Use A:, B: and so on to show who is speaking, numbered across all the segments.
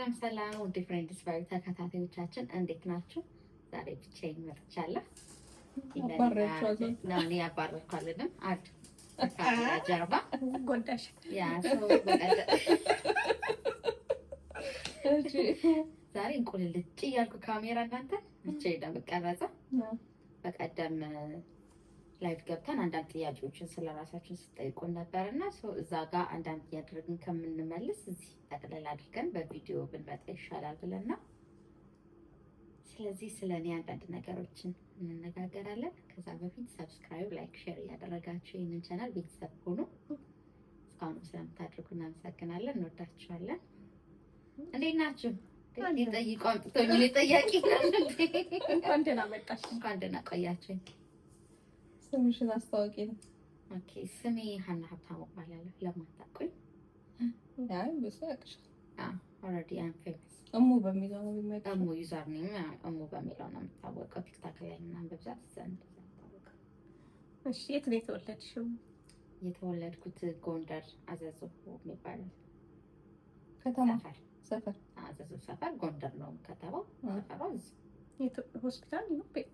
A: ሰላም ሰላም ውድ ፍሬንድስ ባይ ተከታታዮቻችን እንዴት ናችሁ? ዛሬ ብቻዬን መጥቻለሁ። እኔ ያባረርኳለንም አድ ጀርባ
B: ጎዳሽ
A: ያ ዛሬ እንቁልልጭ እያልኩ ካሜራ እናንተ ብቻዬን ለመቀረጸ በቀደም ላይቭ ገብተን አንዳንድ ጥያቄዎችን ስለራሳችን ስጠይቁን ነበርና እዛ ጋር አንዳንድ እያደረግን ከምንመልስ እዚህ ጠቅለል አድርገን በቪዲዮ ብንመጣ ይሻላል ብለና ስለዚህ ስለኔ አንዳንድ ነገሮችን እንነጋገራለን። ከዛ በፊት ሰብስክራይብ፣ ላይክ፣ ሼር እያደረጋችሁ ይህንን ቻናል ቤተሰብ ሆኑ። እስካሁን ስለምታደርጉ እናመሰግናለን። እንወዳችኋለን። እንዴት ናችሁ? ጠይቁ አምጥቶኝ ጠያቂ
B: እንኳን ደህና መጣሽ።
A: እንኳን ደህና ቆያችሁኝ።
B: ስምሽን አስታውቂ ነው።
A: ኦኬ፣ ስሜ ሀና ሀብታሙ እባላለሁ። ለማታውቁኝ
B: አይ ብዙ ያውቅሻል።
A: ኦልሬዲ አም ፌመስ
B: እሙ በሚለው ነው የሚመጣው።
A: እሙ ዩዘር ኔም እሙ በሚለው ነው የምታወቀው። ቲክታክ ላይ ምናምን በብዛት ዘንድ የምታወቀው።
B: እሺ፣ የት ነው የተወለድሽው?
A: የተወለድኩት ጎንደር አዘዞ የሚባለው
B: ከተማ ሰፈር።
A: አዘዞ ሰፈር ጎንደር ነው ከተማው። ሰፈሩ
B: ሆስፒታል ነው ቤት?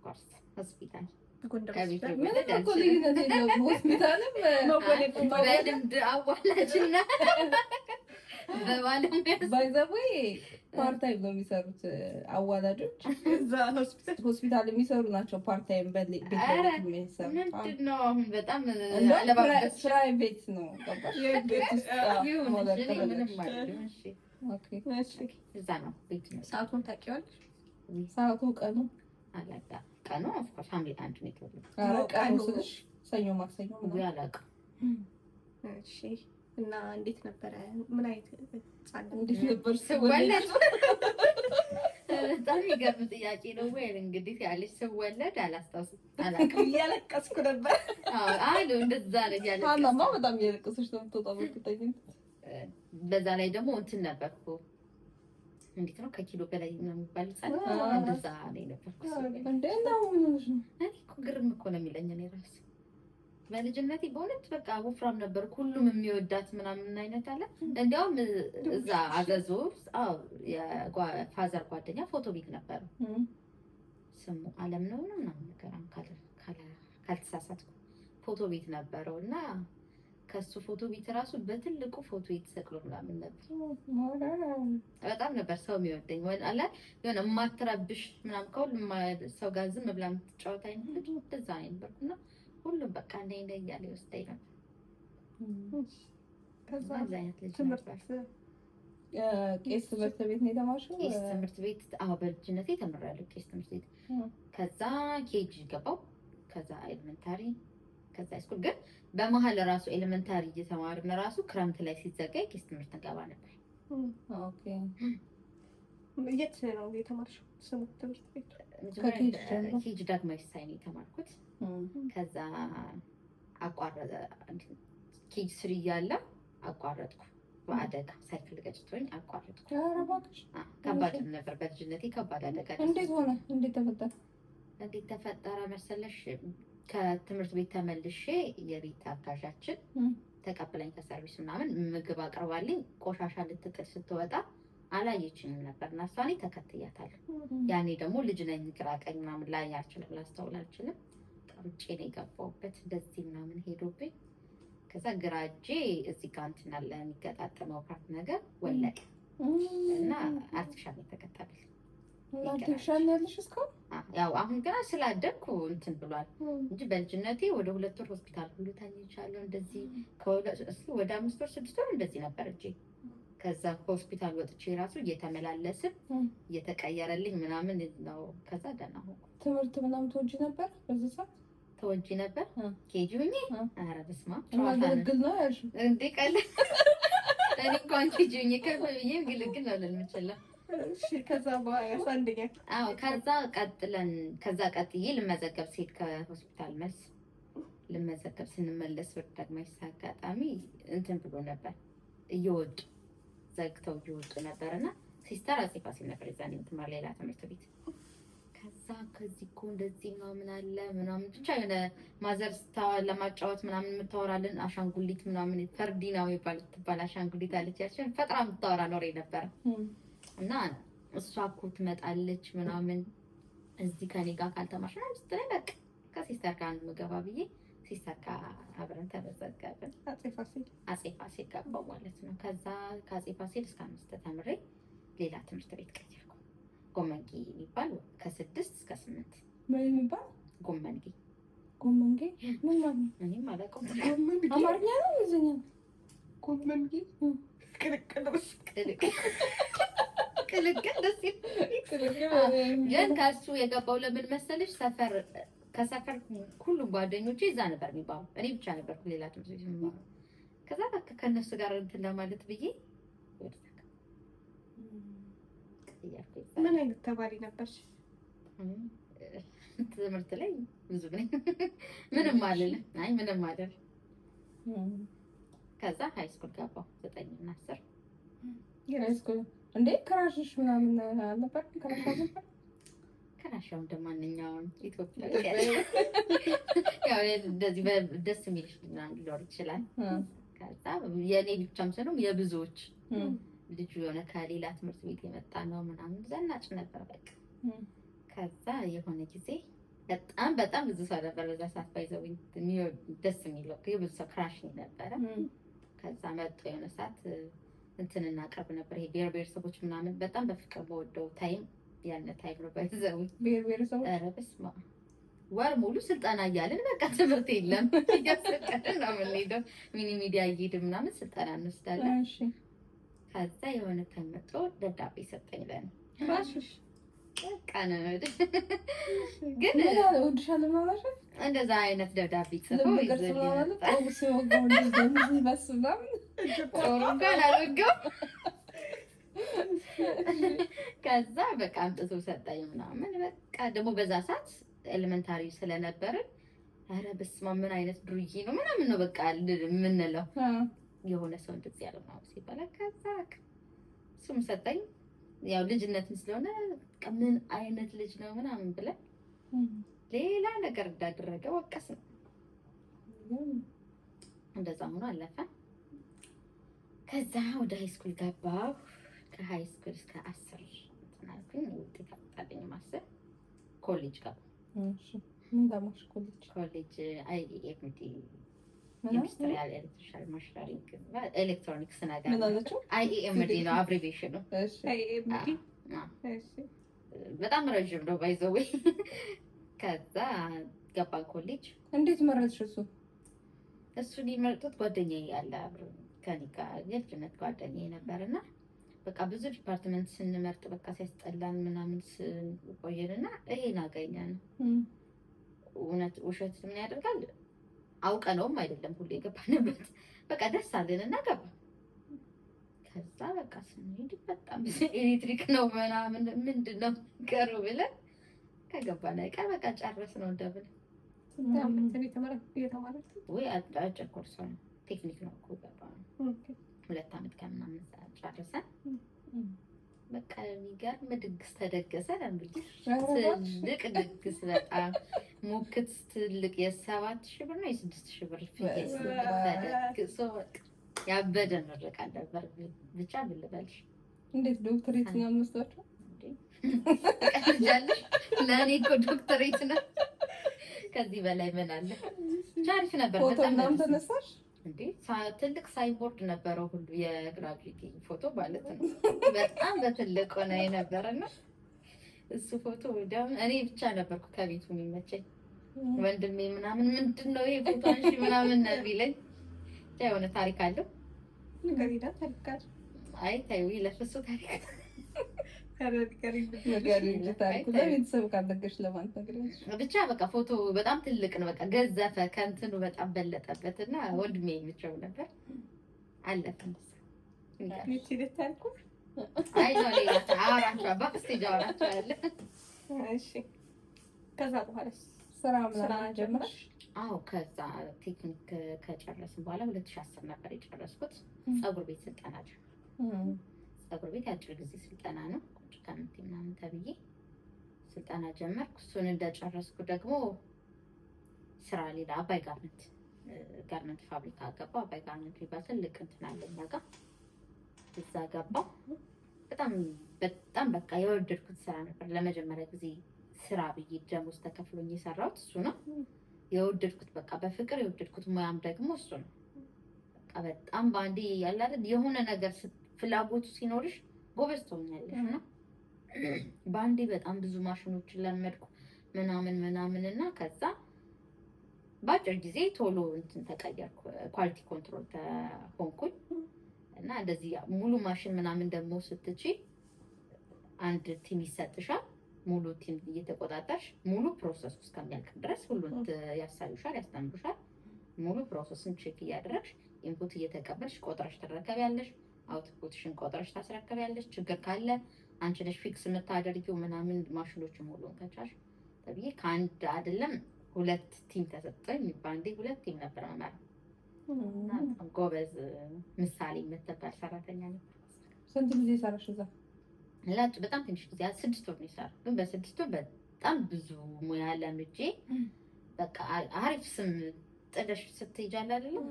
A: ኮርስ ሆስፒታል
B: ጎንደር
A: ሆስፒታል።
B: ምንም እኮ ልዩነት የለውም። ሆስፒታልም
A: በልምድ አዋላጅና በባለሙያ
B: ባይዘዌ ፓርታይም ነው የሚሰሩት አዋላጆች። እዛ ሆስፒታል የሚሰሩ ናቸው። ፓርታይም ቤት የሚሰሩ
A: ምንድን ነው አሁን በጣም
B: ፕራይቬት ነው።
A: እዛ ነው ቤት ነው።
B: ሰዓቱን ታውቂዋለሽ?
A: ሰዓቱ ቀኑ ኦፍኮርስ ሐምሌ 1 ነው የተወለድኩት።
B: ቀኑ ስልሽ ሰኞ ማክሰኞ ነው
A: አላውቅም።
B: እሺ። እና እንዴት ነበረ? ምን አይነት ጻን
A: እንዴት ነበር ስወለድ? በጣም የሚገርም ጥያቄ ነው። ወይ እንግዲህ ያለች ስወለድ አላስታውስም፣ አላውቅም።
B: እያለቀስኩ ነበር።
A: አሉ እንደዛ ነው ያለቀስኩ።
B: አላማ በጣም እያለቀሰች ነው የምትወጣው።
A: በዛ ላይ ደግሞ እንትን ነበርኩ። እንዴት ነው ከኪሎ በላይ ነው የሚባል ጻን እንደዛ ነው ነበርኩ።
B: እንደው
A: እኔ እኮ ግርም እኮ ነው የሚለኝ እኔ ራሴ በልጅነቴ በእውነት በቃ ወፍራም ነበር። ሁሉም የሚወዳት ምናምን አይነት አለ። እንዲያውም እዛ አዘዞ የፋዘር ጓደኛ ፎቶ ቤት ነበር። ስሙ አለም ነው ምናምን ነገር ካልተሳሳትኩ ፎቶ ቤት ነበረው እና ከሱ ፎቶ ቤት ራሱ በትልቁ ፎቶ የተሰቅሎ ምናምን ነበር። በጣም ነበር ሰው የሚወደኝ። አለ የሆነ የማትረብሽ ምናምን ከሁሉም ሰው ጋር ዝም ብላ የምትጫወት አይነት ልጅ እንደዛ ነበርኩና ሁሉም በቃ እንደ እያለ ይወስደኝ ነበር።
B: ከዛ አይነት ልጅ ነበር። ቄስ ትምህርት ቤት ነው የተማርሽው?
A: ቄስ ትምህርት ቤት በልጅነቴ ተምሬያለሁ ቄስ ትምህርት ቤት። ከዛ ኬጂ ገባሁ። ከዛ ኤሌመንታሪ፣ ከዛ ሃይስኩል። ግን በመሀል ራሱ ኤሌመንታሪ እየተማርን ራሱ ክረምት ላይ ሲዘጋይ ቄስ ትምህርት እንገባ ነበር።
B: ኦኬ። የት ነው የተማርሽው? ስሙ ትምህርት ቤት?
A: ኬጂ ዳግማዊ ሳይ ነው የተማርኩት። ከዛ አቋረጠ። ኬጂ ስሪ እያለ አቋረጥኩ በአደጋ ሳይክል ገጭቶኝ አቋረጥኩ። ከባድ ነበር በልጅነቴ፣ ከባድ አደጋ።
B: እንዴት ሆነ? እንዴት
A: ተፈጠረ መሰለሽ? ከትምህርት ቤት ተመልሼ የቤት አጋዣችን ተቀብለኝ ከሰርቪስ ምናምን ምግብ አቅርባልኝ ቆሻሻ ልትጥል ስትወጣ አላየችኝም ነበር እና እሷ እኔ ተከትያታለሁ። ያኔ ደግሞ ልጅ ነኝ፣ ግራ ቀኝ ምናምን ላይ አልችልም፣ ላስተውል አልችልም። ውጭ ነው የገባሁበት እንደዚህ ምናምን ሄዶብኝ። ከዛ ግራ እጄ እዚህ ጋር እንትን አለ የሚገጣጠመው ፓርት ነገር ወለቀ እና አርቲፊሻል የተገጠመልኝ።
B: አርቲፊሻል ያለሽ እስካሁን?
A: ያው አሁን ገና ስላደግኩ እንትን ብሏል እንጂ በልጅነቴ ወደ 2 ወር ሆስፒታል ሁሉ ተኝቻለሁ። እንደዚህ ወደ 5 ወር 6 ወር እንደዚህ ነበር እጄ። ከዛ ከሆስፒታል ወጥቼ ራሱ እየተመላለስን እየተቀየረልኝ ምናምን ነው። ከዛ ደህና ሆንኩ።
B: ትምህርት ምናምን ትወጂ ነበር? በዚህ ሰዓት
A: ተወጂ ነበር? ኬጂ ሆኜ ኧረ በስመ አብ
B: ግልግል ነው ያልሽው
A: እንዴ? ቀለ እኔ እንኳን ኬጂ ሆኜ ከብዬ ግልግል ነው ልምችለው።
B: እሺ። ከዛ በኋላ አንደኛ
A: ከዛ ቀጥዬ ልመዘገብ ሲሄድ ከሆስፒታል መልስ ልመዘገብ ስንመለስ ወደ ዳግማዊ አጋጣሚ እንትን ብሎ ነበር እየወጡ ዘግተው እየወጡ ነበርና ሲስተር አጽፋ ሲል ነበር የዛኔ የምትማር ሌላ ትምህርት ቤት። ከዛ ከዚህ እኮ እንደዚህ ምናምን አለ ምናምን ብቻ የሆነ ማዘር ለማጫወት ምናምን የምታወራልን አሻንጉሊት ምናምን ፈርዲና ትባል አሻንጉሊት አለች። ያችን ፈጥራ የምታወራ ኖሬ ነበረ እና እሷ እኮ ትመጣለች ምናምን እዚህ ከኔ ጋር ካልተማርሽ ምናምን ስትለኝ በቃ ከሲስተር ጋር አንመገባ ብዬ ሲስተር ጋር አብረን ተመዘገብን። አፄ ፋሲል ገባሁ ማለት ነው። ከዛ ከአፄ ፋሲል እስከ 5 ተምሬ ሌላ ትምህርት ቤት ቀየርኩ። ጎመንጊ የሚባል ከ6 እስከ 8
B: ምን የሚባል
A: ጎመንጊ
B: ምን ማለት ነው?
A: እኔም አላውቀውም።
B: አማርኛ ነው እንግሊዝኛ ነው?
C: ጎመንጊ ቅልቅል
A: ደስ ይላል። ግን ከእሱ የገባው ለምን መሰለሽ ከሰፈር ሁሉም ጓደኞቼ እዛ ነበር የሚባሉ፣ እኔ ብቻ ነበርኩ ሌላ ትምህርት ቤት የሚባለው። ከዛ በቃ ከእነሱ ጋር እንትን ለማለት ብዬ
C: ምን አይነት ተማሪ ነበርሽ?
A: ትምህርት ላይ ብዙ ነኝ። ምንም አልልም። አይ ምንም አይደል። ከዛ ሃይ ስኩል ገባሁ 9 እና 10
B: ሃይ ስኩል እንዴ ክራሽሽ ምናምን አልነበር?
A: ክራሻው እንደማንኛውም ኢትዮጵያ ያው እንደዚህ ደስ የሚልሽ ምናምን ሊኖር ይችላል። ከዛ የኔ ብቻም ሳይሆን የብዙዎች ልጁ የሆነ ከሌላ ትምህርት ቤት የመጣ ነው ምናምን ዘናጭ ነበር በቃ። ከዛ የሆነ ጊዜ በጣም ብዙ ሰው ነበር በዛ ሰዓት ባይዘው ደስ የሚለው የብዙ ሰው ክራሽ ነበረ። ከዛ መጥቶ የሆነ ሰዓት እንትን እናቀርብ ነበር ይሄ ብሔር ብሔረሰቦች ምናምን በጣም በፍቅር በወደው ታይም ያለ ታይም ነው ባይዘው
B: ብሔር ብሔረሰቦች
A: ኧረ በስመ አብ ወር ሙሉ ስልጠና እያልን በቃ ትምህርት የለም እያስፈቀድን ነው የምንሄደው። ሚኒ ሚዲያ እየሄድን ምናምን ስልጠና እንወስዳለን።
B: እሺ
A: ከዛ የሆነ ተመጥቶ ደብዳቤ ሰጠኝ ለኔ
B: ክራሽሽ
A: በቃ ነው ግን
B: ወድሻለሁ ማለት
A: እንደዛ አይነት ደብዳቤ ጽፎ ከዛ በቃ አምጥቶ ሰጠኝ ምናምን። በቃ ደግሞ በዛ ሰዓት ኤሌመንታሪ ስለነበርን ኧረ በስመ አብ ምን አይነት ዱርዬ ነው ምናምን ነው በቃ የምንለው የሆነ ሰው እንደዚህ ያለው ነው ሲባል ከዛ እሱም ሰጠኝ። ያው ልጅነትን ስለሆነ ምን አይነት ልጅ ነው ምናምን ብለን ሌላ ነገር እንዳደረገ ወቀስ ነው። እንደዛ ሆኖ አለፈ። ከዛ ወደ ሃይ ስኩል ገባሁ። ከሃይ ስኩል እስከ 10 ተናልኩኝ። ውጤት አጣልኝ ማሰብ ኮሌጅ ገባሁ።
B: እሺ ምን ተማርሽ ኮሌጅ?
A: ኮሌጅ አይኤምዲ ኢንዱስትሪያል ኤሌክትሪካል ማሽነሪንግ ኤሌክትሮኒክስ ነገር
B: ምን አለችው?
A: አይኤምዲ ነው አብሪቬሽኑ።
B: እሺ
C: አይኤምዲ እሺ
A: በጣም ረጅም ነው ባይዘው። ከዛ ገባን ኮሌጅ።
B: እንዴት መረጥሽ?
A: እሱ ሊመርጡት ጓደኛዬ ያለ አብሮ ከኔ ጋር የልጅነት ጓደኛዬ ነበርና በቃ ብዙ ዲፓርትመንት ስንመርጥ በቃ ሲያስጠላን ምናምን ቆየንና ይሄን አገኘን። እውነት ውሸት ምን ያደርጋል አውቀነውም አይደለም ሁሉ የገባንበት በቃ ደስ አለንና ገባ። ከዛ በቃ ስንሄድ በጣም ኤሌክትሪክ ነው ምናምን ምንድነው ቀሩ ብለን ከገባን አይቀር በቃ ጨረስ ነው እንደብል ወይ አጭር ኮርስ ነው ቴክኒክ ነው እኮ ገባን። 2 ዓመት ከምናምን ጨርሰን በቃ የሚገርም ድግስ ተደገሰ። ትልቅ ድግስ በጣም ሙክት ትልቅ የ7,000 ብር ነው የ6,000 ብር ፊት ተደግሶ ያበደ ምርቃ ነበር። ብቻ ብልበልሽ
B: እንዴት ዶክተሬት ነው የምትወስደው?
A: ቀልጃለሽ? ለእኔ እኮ ዶክተሬት ነው። ከዚህ በላይ ምን አለ? ቻሪፍ ነበር።
B: በጣም ተነሳሽ
A: እንዴ? ትልቅ ሳይቦርድ ነበረው ሁሉ የግራጁዌቲንግ ፎቶ ማለት ነው። በጣም በትልቅ ነው የነበረና እሱ ፎቶ ደግሞ እኔ ብቻ ነበርኩ ከቤቱ የሚመቸኝ። ወንድሜ ምናምን ምንድነው ይሄ ፎቶ አንሺ ምናምን ቢለኝ የሆነ ታሪክ አለው።
C: ንገሪና ታሪክ አለ።
A: አይ ታዩ ይለፍሱ ታሪክ
B: ቤተሰብ ካለገሽ ለማለት ነገር
A: ብቻ በቃ ፎቶ በጣም ትልቅ ነው። በቃ ገዘፈ ከእንትኑ በጣም በለጠበትና ወንድሜ የሚችለው ነበር አለፈ። አይ ነው ሌላ አወራቸው ባክስቴጅ አወራቸው አለ።
C: እሺ ከዛ በኋላ
B: ስራ ምናምን ጀመርሽ?
A: አዎ ከዛ ቴክኒክ ከጨረስን በኋላ 2010 ነበር የጨረስኩት። ፀጉር ቤት ስልጠና ፀጉር ቤት የአጭር ጊዜ ስልጠና ነው። ከአመት ምናምን ተብዬ ስልጠና ጀመርኩ። እሱን እንደጨረስኩ ደግሞ ስራ ሌላ አባይ ጋርመንት ፋብሪካ ገባ። አባይ ጋርመንት የሚባል ትልቅ እንትን አለ እኛ ጋር። እዛ ገባሁ። በጣም በቃ የወደድኩት ስራ ነበር። ለመጀመሪያ ጊዜ ስራ ብዬ ደሞዝ ተከፍሎኝ የሰራሁት እሱ ነው። የወደድኩት በቃ በፍቅር የወደድኩት ሙያም ደግሞ እሱ ነው። በቃ በጣም በአንዴ ያለ አይደል የሆነ ነገር ፍላጎቱ ሲኖርሽ ጎበዝ ትሆኛለሽ እና በአንዴ በጣም ብዙ ማሽኖችን ለመድኩ ምናምን እና ከዛ በአጭር ጊዜ ቶሎ እንትን ተቀየርኩ። ኳሊቲ ኮንትሮል ሆንኩኝ እና እንደዚህ ሙሉ ማሽን ምናምን ደግሞ ስትቺ አንድ ቲም ይሰጥሻል። ሙሉ ቲም እየተቆጣጠርሽ ሙሉ ፕሮሰስ እስከሚያልቅ ድረስ ሁሉን ያሳዩሻል፣ ያስተምሩሻል። ሙሉ ፕሮሰስን ቼክ እያደረግሽ ኢንፑት እየተቀበልሽ ቆጥረሽ ትረከቢያለሽ። አውትፑትሽን ቆጥረሽ ታስረከቢያለሽ። ችግር ካለ አንቺ ነሽ ፊክስ የምታደርጊው ምናምን ማሽኖችን ሙሉን ከቻልሽ ተብዬ ከአንድ አይደለም 2 ቲም ተሰጠኝ። በአንዴ 2 ቲም ነበር መመራው። ጎበዝ ምሳሌ የምትባል ሰራተኛ ነበር።
B: ስንት ጊዜ ሰራሽ እዛ?
A: በጣም ትንሽ ጊዜ 6 ወር ነው የሰራሁት። ግን በ6 ወር በጣም ብዙ ሙያ ለምጄ በቃ አሪፍ ስም ጥለሽ ስትይጃል አይደለም።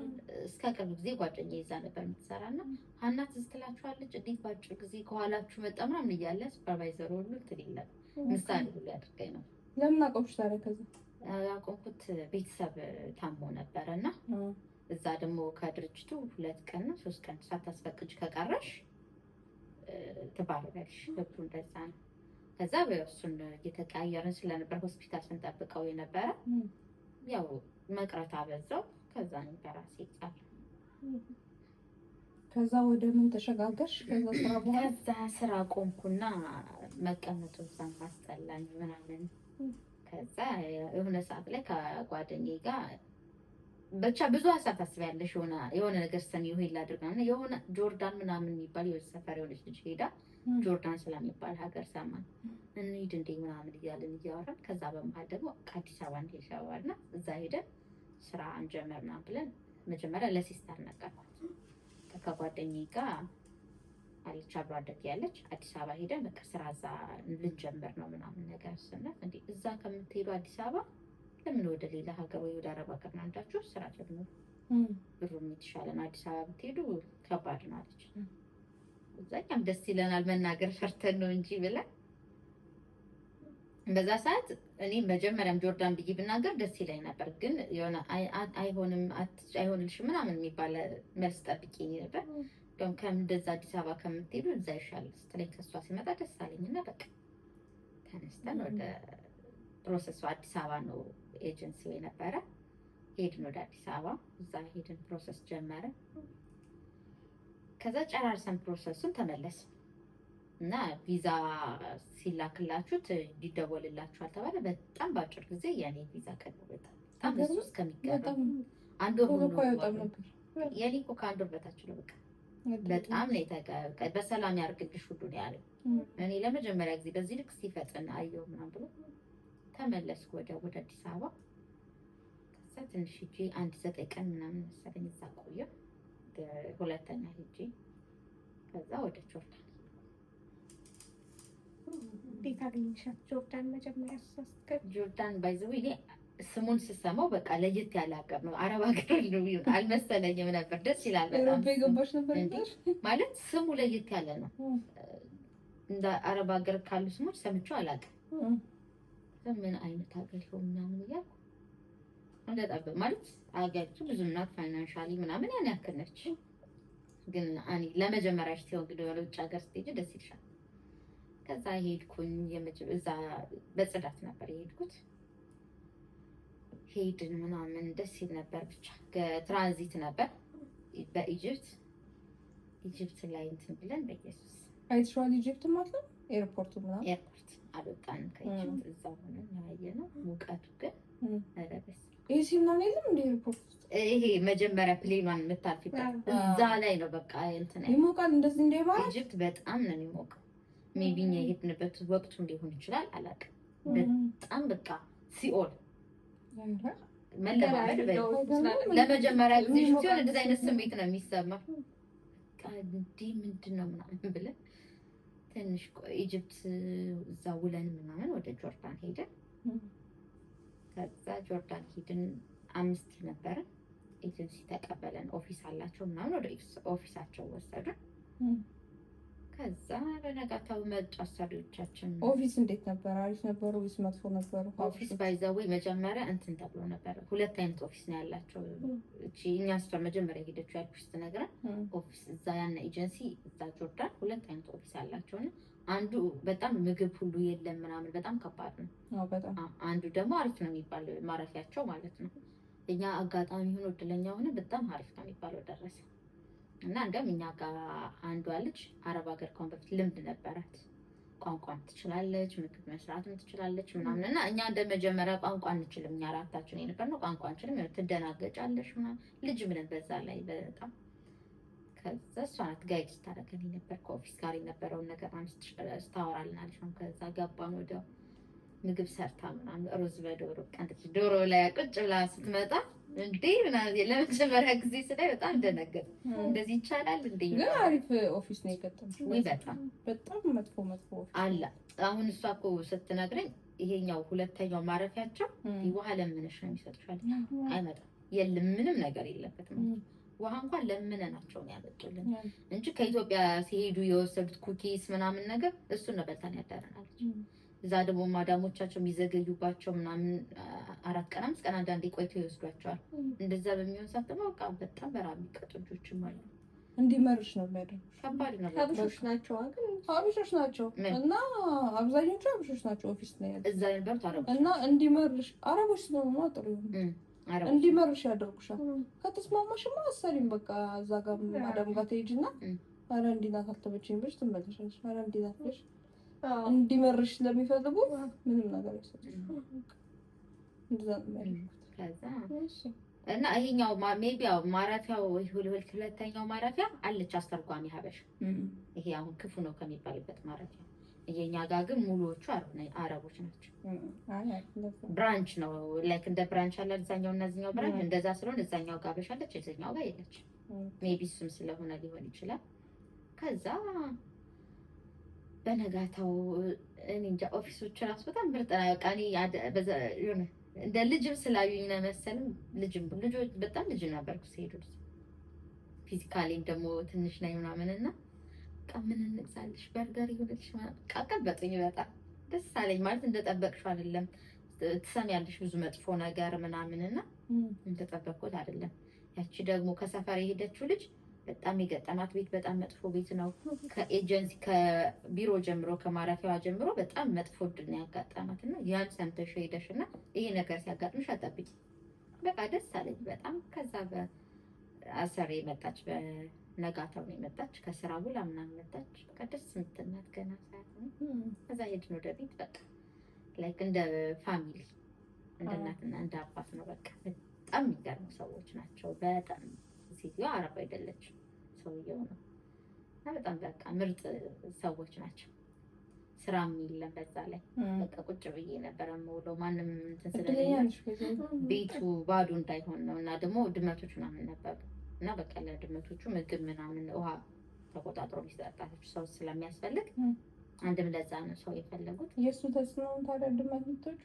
A: እስከ ቅርብ ጊዜ ጓደኛዬ ይዛ ነበር የምትሰራና ሀና ትዝ ትላችኋለች እንዴት ባጭር ጊዜ ከኋላችሁ መጣ ምናምን እያለ ሱፐርቫይዘሩ ሁሉ እንትን ይላል ምሳሌ ሁሉ ያድርገኝ ነው።
B: ለምን አቆምሽ ታዲያ? ከዛ
A: ያቆምኩት ቤተሰብ ታሞ ነበረና እዛ ደግሞ ከድርጅቱ 2 ቀን ነው 3 ቀን ሳታስፈቅጅ ከቀረሽ ትባረሪያለሽ። ህጉ እንደዛ ነው። ከዛ በእሱን እየተቀያየርን ስለነበር ሆስፒታል ስንጠብቀው የነበረ ያው መቅረት አበዛው። ከዛ ነው በራሴ ጻፍ።
B: ከዛ ወደ ምን ተሸጋገርሽ? ከዛ
A: ስራ ቆምኩና መቀመጡ እዛም አስጠላኝ ምናምን። ከዛ የሆነ ሰዓት ላይ ከጓደኛዬ ጋር ብቻ ብዙ ሀሳብ ታስቢያለሽ። የሆነ ነገር ሰሚ ይሄን ላድርግና የሆነ ጆርዳን ምናምን የሚባል የወደ ሰፈር የሆነች ልጅ ሄዳ ጆርዳን ስለሚባል ሀገር ሰማን እንሂድ እንዴ ምናምን እያልን እያወራን ከዛ በመሀል ደግሞ ከአዲስ አበባ እንሄድ ተባባልና እዛ ሄደን ስራ እንጀምር ምናምን ብለን መጀመሪያ ለሲስተር ነገርኳት። ከጓደኛዬ ጋር አለች አብሮ አደግ ያለች አዲስ አበባ ሄደን በቃ ስራ እዛ ልንጀምር ነው ምናምን ነገር ስነት እንዴ እዛ ከምትሄዱ አዲስ አበባ ለምን ወደ ሌላ ሀገር ወይ ወደ አረብ ሀገር ናንዳችሁ ስራ ጀምሩ፣ ብሩም የተሻለ ነው፣ አዲስ አበባ ብትሄዱ ከባድ ነው አለች። እዛኛም ደስ ይለናል መናገር ፈርተን ነው እንጂ ብለን በዛ ሰዓት እኔ መጀመሪያም ጆርዳን ብዬ ብናገር ደስ ይለኝ ነበር። ግን የሆነ አይሆንልሽም ምናምን የሚባል መልስ ጠብቄ ነበር። እንደውም እንደዛ አዲስ አበባ ከምትሄዱ እዛ ይሻላል ስትለኝ ከእሷ ሲመጣ ደስ አለኝና በቃ ተነስተን ወደ ፕሮሰሱ አዲስ አበባ ነው ኤጀንሲው የነበረ። ሄድን ወደ አዲስ አበባ። እዛ ሄድን ፕሮሰስ ጀመረ። ከዛ ጨራርሰን ፕሮሰሱን ተመለስን እና ቪዛ ሲላክላችሁ ይደወልላችኋል ተባለ። በጣም በአጭር ጊዜ የኔ ቪዛ ቀደው በጣም ብዙ እስከሚገርም አንድ ወር የኔ እኮ ከአንድ ወር በታች ነው። በቃ በጣም ነው በሰላም ያርግልሽ ሁሉ ነው ያለው። እኔ ለመጀመሪያ ጊዜ በዚህ ልክ ሲፈጥን አየሁ ምናምን ብሎ ተመለስኩ ወደ አዲስ አበባ። ከዛ ትንሽ ሂጂ 9 ቀን ምናምን መሰለኝ እዛ ቆየሁ። ሁለተኛ ሂጂ ከዛ ወደ ጆርዳን።
C: እንዴት አገኘሻት ጆርዳን? መጀመሪያ ስትገቢ
A: ጆርዳን ባይዘው እኔ ስሙን ስሰማው በቃ ለየት ያለ ሀገር ነው። አረብ ሀገር ነው አልመሰለኝም ነበር። ደስ ይላል በጣም
B: ገባሽ ነበር
A: ማለት ስሙ ለየት ያለ ነው። እንደ አረብ ሀገር ካሉ ስሞች ሰምቼው አላውቅም። ምን አይነት ሀገር ነው ምናምን እያልኩ እንደጠበቅ ማለት አገሪቱ ብዙ ናት፣ ፋይናንሻሊ ምናምን ያን ያክል ነች። ግን ለመጀመሪያ ሲሆን እንግዲህ ወደ ውጭ ሀገር ስትሄጂ ደስ ይልሻል። ከዛ ሄድኩኝ። እዛ በጽዳት ነበር የሄድኩት። ሄድን ምናምን ደስ ይል ነበር። ብቻ ትራንዚት ነበር በኢጅፕት ላይ እንትን ብለን በኢየሱስ
B: አይትራል ኢጅፕት ማለት ነው። ኤርፖርቱ ምናምን
A: ኤርፖርት አልወጣንም ከኢጅፕት እዛ ሆነን ያየነው። ሙቀቱ ግን ረበስ
B: ይሄ ምናምን የለም እንደ ኤርፖርት
A: ይሄ መጀመሪያ ፕሌኗን የምታልፊበት እዛ ላይ ነው። በቃ እንትን
B: ይሞቃል እንደዚህ እንደማለት
A: ኢጅፕት በጣም ነው የሚሞቀው። ሜቢ እኛ የሄድንበት ወቅቱ ሊሆን ይችላል አላውቅም። በጣም በቃ ሲኦል መለማመድ ለመጀመሪያ ጊዜ ሲሆን እንደዚህ አይነት ስሜት ነው የሚሰማ። እንዴ ምንድን ነው ምናምን ብለን ትንሽ ኢጅፕት እዛ ውለን ምናምን ወደ ጆርዳን ሄድን። ከዛ ጆርዳን ሄድን 5 ነበረ። ኤጀንሲ ተቀበለን፣ ኦፊስ አላቸው ምናምን፣ ወደ ኦፊሳቸው ወሰዱን። ከዛ በነጋታው መጡ አሰሪዎቻችን።
B: ኦፊስ እንዴት ነበር? አሪፍ ነበሩ ወይስ መጥፎ ነበሩ?
A: ኦፊስ ባይዘው መጀመሪያ እንትን ተብሎ ነበር። 2 አይነት ኦፊስ ነው ያላቸው። እቺ እኛ ስቶር መጀመሪያ ሄደችው ያልኩሽ ስትነግረን ኦፊስ እዛ ያነ ኤጀንሲ እዛ ጆርዳን 2 አይነት ኦፊስ ያላቸው ነው። አንዱ በጣም ምግብ ሁሉ የለም ምናምን በጣም ከባድ ነው።
B: በጣም
A: አንዱ ደግሞ አሪፍ ነው የሚባል ማረፊያቸው ማለት ነው። እኛ አጋጣሚ ሆኖ እድለኛ ሆነ በጣም አሪፍ ነው የሚባለው ደረሰ እና እንደም እኛ ጋር አንዷ ልጅ አረብ ሀገር ከሆነ በፊት ልምድ ነበራት። ቋንቋም ትችላለች፣ ምግብ መስራትም ትችላለች ምናምን እና እኛ እንደ መጀመሪያ ቋንቋ አንችልም። እኛ አራታችን የነበርነው ቋንቋ አንችልም። ትደናገጫለሽ ምናምን ልጅ ምን በዛ ላይ በጣም ከዛ እሷ ናት ጋይድ ስታደርገን ነበር። ከኦፊስ ጋር የነበረውን ነገር ስታወራልናለች ነው። ከዛ ገባን ወዲያው ምግብ ሰርታ ምናምን ሩዝ በዶሮ ቀንጥች ዶሮ ላይ ቁጭ ብላ ስትመጣ እንዴ ምናምን ለመጀመሪያ ጊዜ ስላይ በጣም ደነገጥ። እንደዚህ ይቻላል እንዴ?
B: ግን አሪፍ ኦፊስ ነው የገጠመሽ
A: ወይ?
B: በጣም መጥፎ ኦፊስ
A: አለ። አሁን እሷ እኮ ስትነግረኝ ይሄኛው 2ኛው ማረፊያቸው ውሃ ለምነሽ ነው የሚሰጡሻል። አይመጣም፣ የለም ምንም ነገር የለበትም። ውሃ እንኳን ለምነናቸው ነው ያመጡልን እንጂ ከኢትዮጵያ ሲሄዱ የወሰዱት ኩኪስ ምናምን ነገር እሱን ነው በልተን ያደረናለች። እዛ ደግሞ ማዳሞቻቸው የሚዘገዩባቸው ምናምን 4 ቀን 5 ቀን አንዳንዴ ቆይቶ ይወስዷቸዋል። እንደዛ በሚሆን ሰዓት ደግሞ በቃ በጣም በራብ የሚቀጡ ልጆችም አሉ።
B: እንዲመርሽ ነው የሚያደርጉት።
A: ከባድ ነው።
C: ሀበሾች ናቸው
B: ሀበሾች ናቸው እና አብዛኞቹ ሀበሾች ናቸው ኦፊስ ነው ያለው
A: እዛ የነበሩት አረቦች
B: እና እንዲመርሽ አረቦች ስለሆኑ ጥሩ እንዲመርሽ ያደርጉሻል። ከተስማማሽማ አሰሪም በቃ እዛ ጋር ማዳም ጋር ትሄጂና ኧረ እንዲህ ናት አልተመቸኝም ብለሽ ትመለሻለሽ። ኧረ እንዲህ ናት ብለሽ እንዲመርሽ ስለሚፈልጉ ምንም ነገር አይሰጡም። እንደዛ ነው የሚያደርጉት።
A: እና ይሄኛው ሜቢ ያው ማረፊያው 2ኛው ማረፊያ አለች አስተርጓሚ ሀበሻ። ይሄ አሁን ክፉ ነው ከሚባልበት ማረፊያ። የኛ ጋር ግን ሙሉዎቹ አረቦች ናቸው። ብራንች ነው ላይክ እንደ ብራንች አለ እዛኛው እና እዛኛው ብራንች እንደዛ ስለሆነ እዛኛው ጋር ሀበሻ አለች፣ እዛኛው ጋር የለች። ሜቢ እሱም ስለሆነ ሊሆን ይችላል። ከዛ በነጋታው እኔ እንጃ ኦፊሶቹ ራሱ በጣም ምርጥ ነው። በቃ እኔ የሆነ እንደ ልጅም ስላዩኝ ነው መሰለኝ። ልጆች በጣም ልጅ ነበርኩ ሲሄዱ ፊዚካሊም ደግሞ ትንሽ ነኝ ምናምን እና በቃ ምን እንግዛልሽ በርገር ይሁንልሽ በቃ ቀበጡኝ። በጣም ደስ አለኝ። ማለት እንደጠበቅሽው አይደለም። ትሰሚያለሽ ብዙ መጥፎ ነገር ምናምን እና እንደጠበቅኩት አይደለም። ያቺ ደግሞ ከሰፈር የሄደችው ልጅ በጣም የገጠማት ቤት በጣም መጥፎ ቤት ነው። ከኤጀንሲ ከቢሮ ጀምሮ ከማረፊያዋ ጀምሮ በጣም መጥፎ ዕድል ነው ያጋጠማት እና ያን ሰምተሽ ሄደሽ እና ይሄ ነገር ሲያጋጥምሽ አጠብቂ። በቃ ደስ አለኝ በጣም። ከዛ በአሰሬ መጣች፣ በነጋታው ነው የመጣች። ከስራ ውላ ምናምን መጣች። በቃ ደስ የምትናት ገና ሰዓት ነው። ከዛ ሄድን ወደ ቤት። በቃ ላይክ እንደ ፋሚሊ እንደ እናትና እንደ አባት ነው። በቃ በጣም የሚገርሙ ሰዎች ናቸው። በጣም ሴትዮዋ አረብ አይደለችም፣ ሰውየው ነው። እና በጣም በቃ ምርጥ ሰዎች ናቸው። ስራም የለም በዛ ላይ በቃ ቁጭ ብዬ ነበረ የምውለው። ማንም እንትን ስለሌለ ቤቱ ባዶ እንዳይሆን ነው። እና ደግሞ ድመቶች ምናምን ነበሩ እና በቃ ለድመቶቹ ምግብ ምናምን ውሃ ተቆጣጥሮ ሊሰጣቸው ሰው ስለሚያስፈልግ አንድም ለዛ ነው ሰው የፈለጉት።
B: የእሱ ተጽዕኖ ታዲያ ድመት ምቶቹ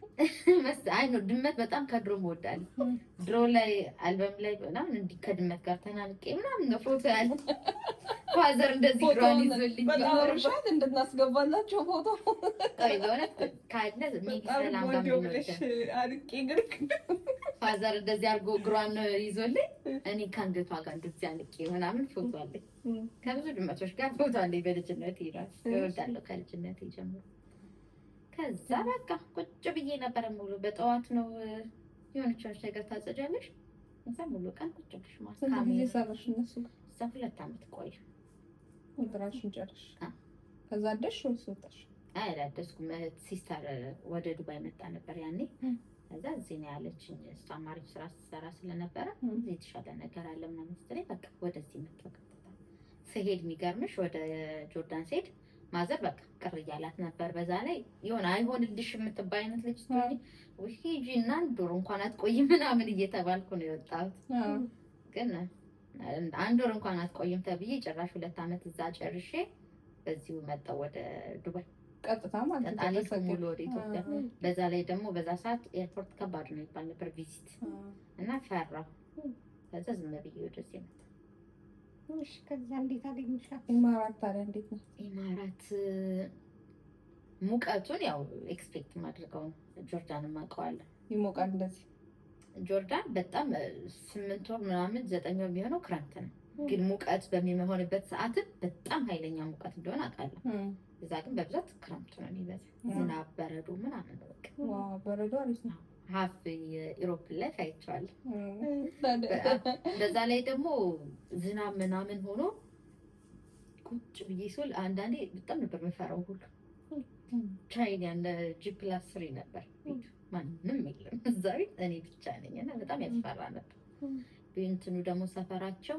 A: አይ ነው ድመት በጣም ከድሮ እወዳለሁ። ድሮ ላይ አልበም ላይ ምናምን እንዲህ ከድመት ጋር ተናንቄ ምናምን ነው ፎቶ ያለ ፋዘር እንደዚህ ግሯን ይዞልኝ
B: በጣም ርሻት እንድናስገባላቸው ፎቶ
A: በእውነት ካለ ሜቢ ሰላም ጋር
B: አልቄ ግርክ
A: ፋዘር እንደዚህ አድርጎ ግሯን ይዞልኝ እኔ ከአንገቷ ጋር እንደዚህ አንቄ ምናምን ፎቶ አለኝ። ከብዙ ድመቶች ጋር ፎቶ አለኝ። በልጅነት ይራስ እወዳለሁ ከልጅነት ጀምሮ። ከዛ በቃ ቁጭ ብዬ ነበረ ሙሉ። በጠዋት ነው የሆነች ነገር ታጸጃለሽ። እዛ ሙሉ ቀን ቁጭ ብለሽ
B: ማስካሚ ሰራሽ እነሱ
A: እዛ 2 ዓመት ቆይ
B: ወጥራሽን ጨርሽ። ከዛ አደሽ ወጣሽ?
A: አይ አላደስኩም። ሲስተር ወደ ዱባይ መጣ ነበር ያኔ። ከዛ እዚህ ነው ያለችኝ። እሷ አማርኛ ስራ ስትሰራ ስለነበረ እዚህ የተሻለ ነገር አለ ምናምን ስትለኝ በቃ ወደዚህ መጣሁ። ስሄድ የሚገርምሽ ወደ ጆርዳን ስሄድ ማዘር በቃ ቅር እያላት ነበር። በዛ ላይ የሆነ አይሆንልሽ የምትባይ አይነት ልጅ ስትሆኚ ሂጂ እና 1 ወር እንኳን አትቆይም ምናምን እየተባልኩ ነው የወጣሁት። ግን 1 ወር እንኳን አትቆይም ተብዬ ጭራሽ 2 ዓመት እዛ ጨርሼ በዚሁ መጣሁ ወደ ዱባይ
B: ቀጥታ ማለት
A: ነው ሙሉ ወደ ኢትዮጵያ። በዛ ላይ ደግሞ በዛ ሰዓት ኤርፖርት ከባድ ነው ይባል ነበር ቪዚት እና ፈራሁ። ከዛ ዝም ብዬ ወደዚህ መጣሁ።
C: እሺ ከዛ እንዴት አገኘሻት?
B: ኢማራት ታዲያ እንዴት ነው?
A: ኢማራት ሙቀቱን ያው ኤክስፔክት ማድረገው ነው። ጆርዳንም አውቀዋለሁ።
B: ይሞቃል እንደዚህ
A: ጆርዳን በጣም 8 ወር ምናምን 9 ወር የሚሆነው ክረምት ነው። ግን ሙቀት በሚሆንበት ሰዓት በጣም ኃይለኛ ሙቀት እንደሆነ አውቃለሁ። እዛ ግን በብዛት ክረምት ነው የሚበዛው። ዝናብ፣ በረዶ ምናምን ነው በቃ።
B: ዋው በረዶ አሪፍ ነው።
A: ሀፍ የኢሮፕ ላይ አይቼዋለሁ። በዛ ላይ ደግሞ ዝናብ ምናምን ሆኖ ቁጭ ብዬ ስል አንዳንዴ በጣም ነበር የምፈራው ሁሉ። ቻይና እንደ G+3 ነበር ቤቱ፣ ማንም የለም እዛ ቤት እኔ ብቻ ነኝ እና በጣም ያስፈራ ነበር። እንትኑ ደግሞ ሰፈራቸው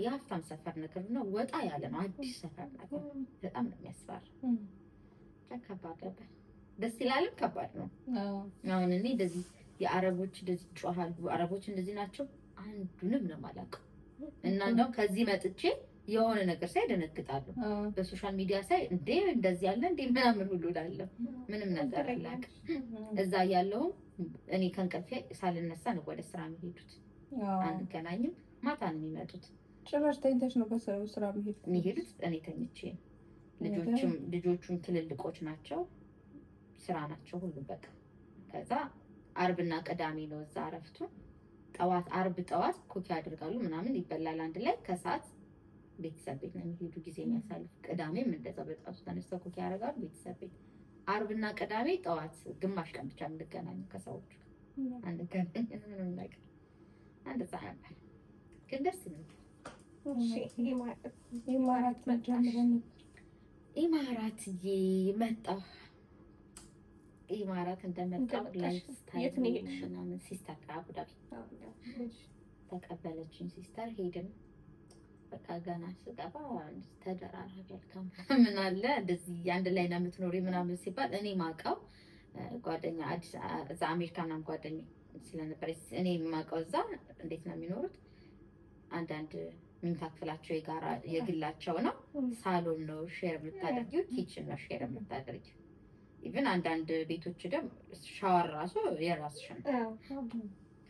A: የሀብታም ሰፈር ነገር ነው፣ ወጣ ያለ ነው፣ አዲስ ሰፈር ነገር በጣም ነው የሚያስፈራ። ከባድ ነበር። ደስ ይላልም ከባድ ነው። አሁን እኔ እንደዚህ የአረቦች እንደዚህ ጮሃሉ፣ አረቦች እንደዚህ ናቸው አንዱንም ነው የማላውቀው። እና እንደውም ከዚህ መጥቼ የሆነ ነገር ሳይ ደነግጣለሁ። በሶሻል ሚዲያ ሳይ እንዴ እንደዚህ ያለ እንዴ ምናምን ሁሉ እላለሁ። ምንም ነገር አላውቅም። እዛ ያለውም እኔ ከእንቅልፌ ሳልነሳ ነው ወደ ስራ የሚሄዱት። አንገናኝም፣ ማታ ነው የሚመጡት።
B: ጭራሽ ተኝተሽ ነው ከስራው ስራ
A: የሚሄዱት? እኔ ተኝቼ። ልጆቹም ትልልቆች ናቸው፣ ስራ ናቸው ሁሉ በቃ። ከዛ አርብና ቅዳሜ ነው እዛ እረፍቱ። አርብ ጠዋት ኩኪ ያደርጋሉ ምናምን ይበላል አንድ ላይ። ከሰዓት ቤተሰብ ቤት ነው የሚሄዱ ጊዜ የሚያሳልፉ። ቅዳሜም እንደዛ በጠዋቱ ተነስተው ኩኪ ያደርጋሉ ቤተሰብ ቤት። አርብና ቅዳሜ ጠዋት ግማሽ ቀን ብቻ እንገናኙ ከሰዎቹ አንገናኝ ምንም ነገር እንደዛ ነበር። ግን ደስ ይላል።
B: ኢማራት
A: ኢማራትዬ መጣሁ። ኢማራት እንደመጣሁ ላይፍ ስታይል ምናምን ሲስተር አቡዳቢ ተቀበለችኝ። ሲስተር ሄድን። በቃ ገና ስገባ ተደራራቢ አልካም ምን አለ እንደዚህ አንድ ላይ ነው የምትኖሪ ምናምን ሲባል እኔ ማውቀው ጓደኛ አዲስ እዛ አሜሪካ ምናምን ጓደኛ ስለነበር እኔ የማውቀው እዛ እንዴት ነው የሚኖሩት፣ አንዳንድ መኝታ ክፍላቸው የጋራ የግላቸው ነው። ሳሎን ነው ሼር የምታደርጊው፣ ኪችን ነው ሼር የምታደርጊው። ኢቭን አንዳንድ ቤቶች ደግሞ ሻወር ራሱ የራስሽ ነው።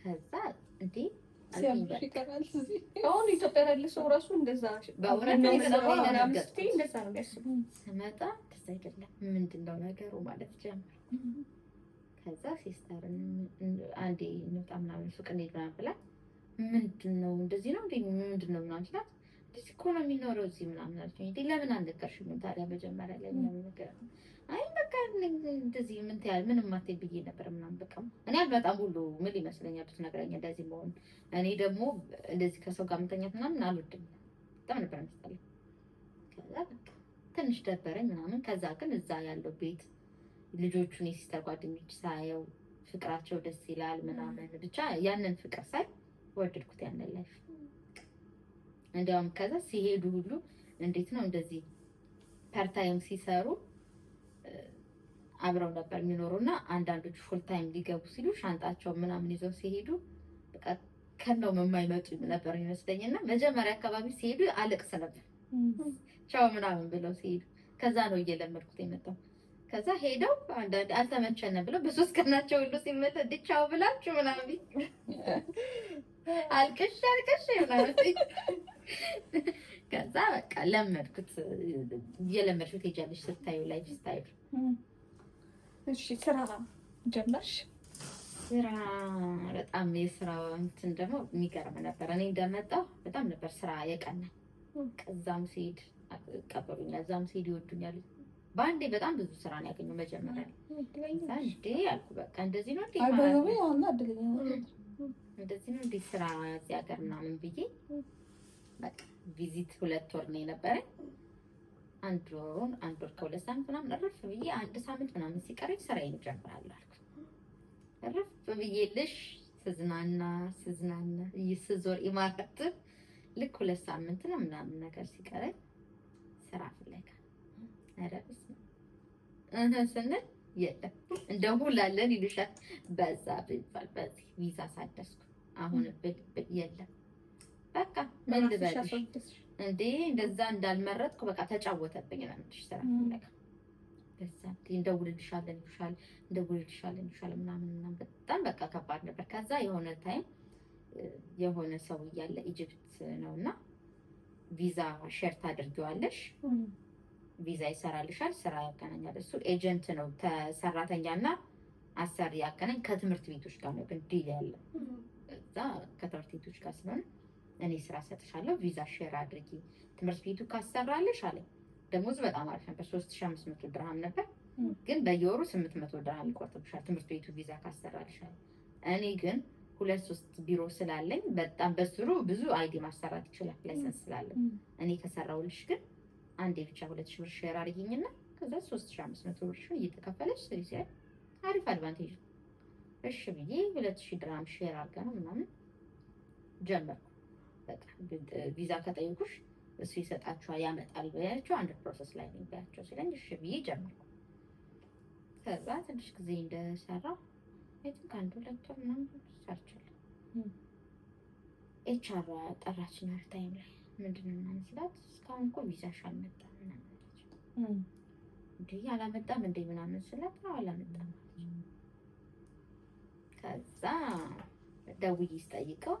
A: ከዛ እንዴ
C: አሁን ኢትዮጵያ ያለ ሰው ራሱ እንደዛ
A: በእውነት ነው
C: እንደዛ ነው የሚያስበው።
A: ስመጣ እንደዛ አይደለም ምንድነው ነገሩ ማለት ጀመር። ከዛ ሲስተርን አንዴ እንውጣ ምናምን ሱቅ እንሂድ ምናምን ብላ ምንድነው እንደዚህ ነው እንዴ ምንድነው ምናምን ስላት እዚህ እኮ ነው የሚኖረው እዚህ ምናምን አለችኝ። እንዴ ለምን አልነገርሽኝም ታዲያ መጀመሪያ ላይ ምናምን ነገር አይ በቃ እንደዚህ ምን ታያል ምንም አትይ ብዬ ነበር ምናምን በቃ እኔ በጣም ሁሉ ምን ይመስለኛል ብትነግረኝ እንደዚህ መሆን። እኔ ደግሞ እንደዚህ ከሰው ጋር መተኛት ምናምን አልወድም፣ በጣም ነበር የሚመስለኝ። ከዛ በቃ ትንሽ ደበረኝ ምናምን። ከዛ ግን እዛ ያለው ቤት ልጆቹን የሲስተር ጓደኞች ሳየው ፍቅራቸው ደስ ይላል ምናምን ብቻ ያንን ፍቅር ሳይ ወደድኩት ያንን ላይፍ። እንዲያውም ከዛ ሲሄዱ ሁሉ እንዴት ነው እንደዚህ ፓርታይም ሲሰሩ አብረው ነበር የሚኖሩና አንዳንዶቹ ፉል ታይም ሊገቡ ሲሉ ሻንጣቸው ምናምን ይዘው ሲሄዱ በቃ ከነው የማይመጡ ነበር ይመስለኝና መጀመሪያ አካባቢ ሲሄዱ አለቅስ ነበር ቻው ምናምን ብለው ሲሄዱ። ከዛ ነው እየለመድኩት የመጣው። ከዛ ሄደው አንዳንድ አልተመቸነ ብለው በሶስት ቀናቸው ሁሉ ሲመጣ ቻው ብላችሁ ምናምን አልቅሽ ምናምን ከዛ በቃ ለመድኩት። እየለመድኩት ሄጃለሽ ስታዩ ላይፍ ስታይል።
C: እሺ ስራ ጀመርሽ?
A: ስራ በጣም የስራ እንትን ደግሞ የሚገርም ነበር። እኔ እንደመጣሁ በጣም ነበር ስራ የቀና። ከዛም ሲሄድ ቀበሉኛል፣ እዛም ሲሄድ ይወዱኛል። በአንዴ በጣም ብዙ ስራ ነው ያገኘው መጀመሪያ ላይ። እንዴ አልኩ በቃ እንደዚህ ነው እንዴ ማለት እንደዚህ ነው እንዴ ስራ እዚህ ሀገር ምናምን ብዬ በቃ ቪዚት 2 ወር ነው የነበረኝ። አንድ ወር ከ2 ሳምንት ምናምን እረፍ ብዬ 1 ሳምንት ምናምን ሲቀረኝ ስራዬን እጀምራለሁ አልኩ። እረፍ ብዬልሽ ስዝናና ስዞር ኢማራት ልክ 2 ሳምንት ነው ምናምን ነገር ሲቀረኝ ስራ ፍለጋ አረብስ ስንል የለም እንደውላለን ይሉሻል። በዛ ቢባል በዚህ ቪዛ ሳደስኩ አሁን የለም በቃ ምን ልበልሽ እንዴ እንደዛ እንዳልመረጥኩ በቃ ተጫወተብኝ ነው እንዴ ስራ ፈለጋ በዛ እንደውልልሻለን ምናምን በጣም በቃ ከባድ ነበር። ከዛ የሆነ ታይም የሆነ ሰው እያለ ኢጅፕት ነውና ቪዛ ሼር ታደርጊዋለሽ፣ ቪዛ ይሰራልሻል፣ ስራ ያገናኛል። እሱ ኤጀንት ነው፣ ሰራተኛና አሰሪ ያገናኝ ከትምህርት ቤቶች ጋር ነው ግን ዲል ያለው። እዛ ከትምህርት ቤቶች ጋር ስለሆነ እኔ ስራ ሰጥሻለሁ፣ ቪዛ ሼር አድርጊ፣ ትምህርት ቤቱ ካሰራልሽ አለኝ። ደሞዝ በጣም አሪፍ ነበር፣ 3500 ድርሃም ነበር። ግን በየወሩ 800 ድርሃም ይቆርጥብሻል ትምህርት ቤቱ ቪዛ ካሰራልሽ አለኝ። እኔ ግን 2-3 ቢሮ ስላለኝ በጣም በስሩ ብዙ አይዲ ማሰራት ይችላል ላይሰንስ ስላለኝ። እኔ ከሰራውልሽ ግን አንዴ ብቻ 2000 ብር ሼር አድርጊኝና ከዛ 3500 ብር እየተከፈለሽ ስለዚህ አሪፍ አድቫንቴጅ ነው። እሺ ብዬ 2000 ድርሃም ሼር አድርገን ምናምን ጀመርኩ። በቃ ቪዛ ከጠየቁሽ እሱ ይሰጣችኋል ያመጣል ብያቸው አንድ ፕሮሰስ ላይ ነው ብያቸው ሲለኝ እሺ ብዬ ጀመርኩ። ከዛ ትንሽ ጊዜ እንደሰራሁ ከአንድ 2 ወር ምናምን ሰርቻለሁ። ኤችአር ጠራችኝ ታይም ላይ ምንድን ነው ምናምን ስላት እስካሁን እኮ ቪዛሽ አልመጣም ምናምን አለች። እንዴ አላመጣም እንዴ ምናምን ስላት አላመጣም አለች። ከዛ ደውዬ ስጠይቀው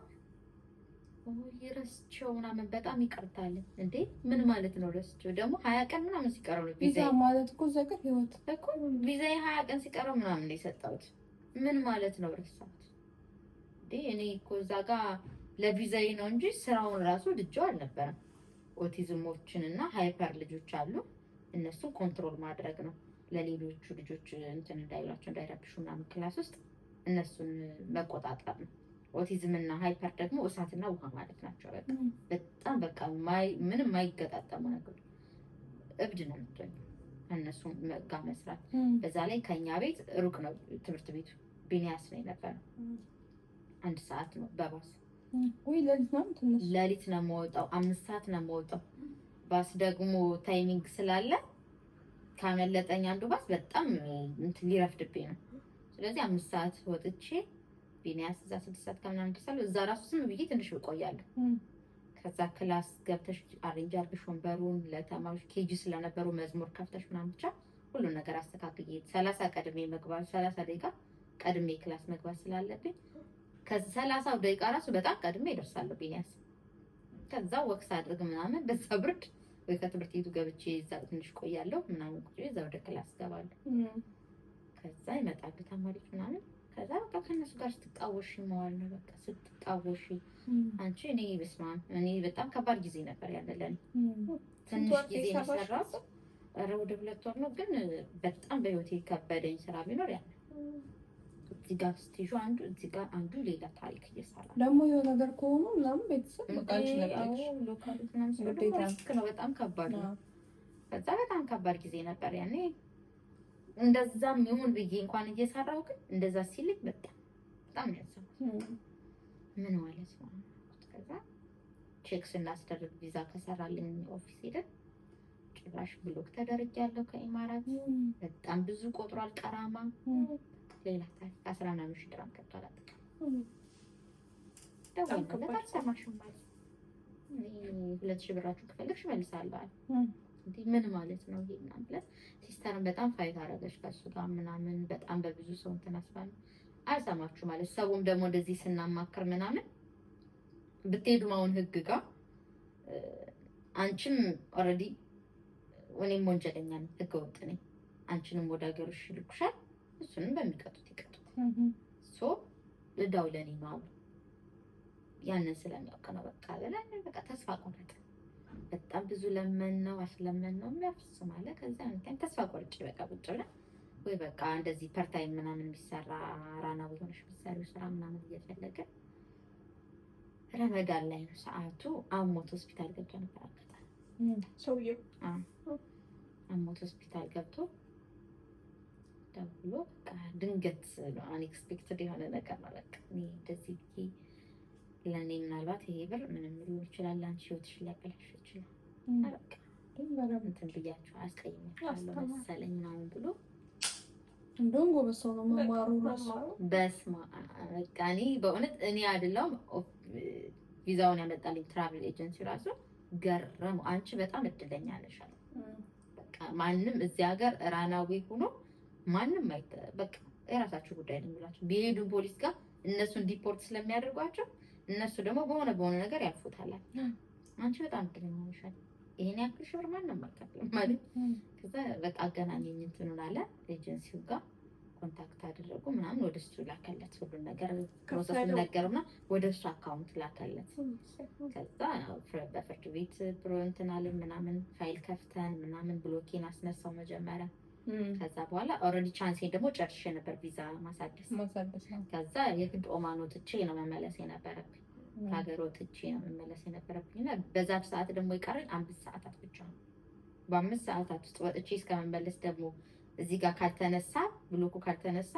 A: ረስቼው ምናምን በጣም ይቅርታል። እንዴ ምን ማለት ነው ረስቼው? ደግሞ 20 ቀን ምናምን ሲቀረው ነው
B: ቪዛ ማለት እኮ ዘቀት ህይወት
A: እኮ ቪዛ 20 ቀን ሲቀረው ምናምን ነው የሰጠሁት። ምን ማለት ነው ረሳሁት? እንዴ እኔ እኮ እዛ ጋር ለቪዛዬ ነው እንጂ ስራውን ራሱ ልጅው አልነበረም። ኦቲዝሞችን እና ሃይፐር ልጆች አሉ፣ እነሱን ኮንትሮል ማድረግ ነው። ለሌሎቹ ልጆች እንትን እንዳይሏቸው እንዳይረብሹ ምናምን ክላስ ውስጥ እነሱን መቆጣጠር ነው። ኦቲዝም እና ሃይፐር ደግሞ እሳትና ውሃ ማለት ናቸው። በጣም በቃ ምንም ማይገጣጠሙ ነገር እብድ ነው የምትሆኝ እነሱ ጋር መስራት። በዛ ላይ ከኛ ቤት ሩቅ ነው ትምህርት ቤቱ፣ ቢኒያስ ላይ ነበር። 1 ሰዓት ነው በባስ
B: ወይ
A: ሌሊት ነው የምወጣው፣ 5 ሰዓት ነው የምወጣው። ባስ ደግሞ ታይሚንግ ስላለ ካመለጠኝ አንዱ ባስ በጣም እንትን ሊረፍድብኝ ነው። ስለዚህ 5 ሰዓት ወጥቼ ቢኒያስ እዛ 6 ሰዓት ከምናምን ደርሳለሁ። እዛ ራሱ ዝም ብዬ ትንሽ እቆያለሁ። ከዛ ክላስ ገብተሽ አሬንጅ አድርገሽ ወንበሩን ለተማሪዎች ኬጂ ስለነበሩ መዝሙር ከፍተሽ ምናምን ብቻ ሁሉ ነገር አስተካክዬ 30 ቀድሜ መግባት 30 ደቂቃ ቀድሜ ክላስ መግባት ስላለብኝ ከ30 ደቂቃ ራሱ በጣም ቀድሜ እደርሳለሁ ቢኒያስ። ከዛ ወክስ አድርግ ምናምን በዛ ብርድ ወይ ከትምህርት ቤቱ ገብቼ እዛ ትንሽ ቆያለሁ ምናምን ቁጭ እዛ ወደ ክላስ ገባለሁ። ከዛ ይመጣሉ ተማሪዎች ምናምን። ከዛ በቃ ከነሱ ጋር ስትጣወሺ መዋል ነው በቃ ስትጣወሺ አንቺ እኔ በስማም እኔ በጣም ከባድ ጊዜ ነበር ያለለን። ትንሽ ጊዜ ነው ኧረ ወደ 2 ወር ነው። ግን በጣም በህይወቴ ከበደኝ ስራ ቢኖር ያ እዚህ ጋር ስትይዙ አንዱ እዚህ ጋር አንዱ ሌላ ታሪክ እየሰራ
B: ደግሞ የሆነ ነገር ከሆኑ ምናምን ቤተሰብ በቃሽ ነገር
A: ሎካል ነው በጣም ከባድ ነው። ከዛ በጣም ከባድ ጊዜ ነበር ያኔ። እንደዛም ይሁን ብዬ እንኳን እየሰራው ግን እንደዛ ሲልክ በጣም ያዘንኩት ምን ማለት ነው። ከዛ ቼክ ስናስደርግ ቪዛ ከሰራልኝ ኦፊስ ሄደን ጭራሽ ብሎክ ተደርጊያለሁ ከኢማራት። በጣም ብዙ ቆጥሯል ቀራማ ሌላ ታሪክ 11 ሺህ ድራም ከቷል። ደውዬለት አልሰማሽም ማለት 2000 ብራችሁ ከፈለግሽ መልሳለሁ አለ። እንዴ ምን ማለት ነው ይሄ ምናምን ብለን ሲስተርን በጣም ፋይት አደረገች ከሱ ጋር ምናምን በጣም በብዙ ሰው እንትን አስባለ አልሰማችሁ ማለት ሰውም ደግሞ እንደዚህ ስናማክር ምናምን ብትሄዱ አሁን ህግ ጋር አንቺም ኦልሬዲ እኔም ወንጀለኛ ነኝ ህገ ወጥ ነኝ አንቺንም ወደ ሀገርሽ ልኩሻል እሱንም በሚቀጡት ይቀጡት ሶ እዳው ለኔ ነው አሉ። ያንን ስለሚያውቅ ነው በቃ ብለን በቃ ተስፋ ቆረጠ። በጣም ብዙ ለመን ነው አስለመን ነው የሚያፍስ ማለት ከዛ እንትን ተስፋ ቆርጬ በቃ ቁጭ ብለን ወይ በቃ እንደዚህ ፐርታይም ምናምን የሚሰራ ራናው ሆነሽ የሚሰራው ስራ ምናምን እየፈለገ ረመዳን ላይ ነው ሰዓቱ። አሞት ሆስፒታል ገብቶ ነበር አጋጣሚ
B: ሰውዬው
A: አሞት ሆስፒታል ገብቶ ደውሎ በቃ ድንገት ነው አንኤክስፔክትድ የሆነ ነገር ነው። በቃ እኔ እንደዚህ ብዬ ለእኔ ምናልባት ይሄ ብር ምንም ሊሆን ይችላል አንቺ ህይወትሽ ሊያበላሽ ይችላል በቃ እንትን ብያቸው አስቀይሜሻለሁ መሰለኝ ምናምን ብሎ
B: እንደውም ጎበዝ ሰው ነው መማሩ ራሱ
A: በስማ በቃ እኔ በእውነት እኔ አይደለሁም ቪዛውን ያመጣልኝ ትራቭል ኤጀንሲ ራሱ ገረሙ። አንቺ በጣም እድለኛ ነሽ አለ። በቃ ማንም እዚህ ሀገር ራናዊ ሆኖ ማንም በቃ የራሳችሁ ጉዳይ ነው የሚላቸው። ቢሄዱ ፖሊስ ጋር እነሱን ዲፖርት ስለሚያደርጓቸው እነሱ ደግሞ በሆነ ነገር ያልፉታል። አንቺ በጣም እድለኛ ነሽ አለ። ይሄን ያክል ሽብር ማንም አልከፍልም ማለት። ከዛ በቃ አገናኘኝ እንትኑን አለ ኤጀንሲው ጋር ኮንታክት አደረጉ ምናምን ወደ እሱ ላከለት ሁሉን ነገር ፕሮሰሱን ነገርና ወደ እሱ አካውንት ላከለት። ከዛ በፍርድ ቤት እንትን አለን ምናምን ፋይል ከፍተን ምናምን ብሎኬን አስነሳው መጀመሪያ። ከዛ በኋላ ኦልሬዲ ቻንሴን ደግሞ ጨርሼ ነበር ቪዛ ማሳደስ። ከዛ የግድ ኦማን ወጥቼ ነው መመለስ የነበረብኝ፣ ከሀገር ወጥቼ ነው መመለስ የነበረብኝ እና በዛ ሰዓት ደግሞ የቀረኝ 5 ሰዓታት ብቻ ነው። በ5 ሰዓታት ውስጥ ወጥቼ እስከመመለስ ደግሞ እዚህ ጋር ካልተነሳ ብሎኩ ካልተነሳ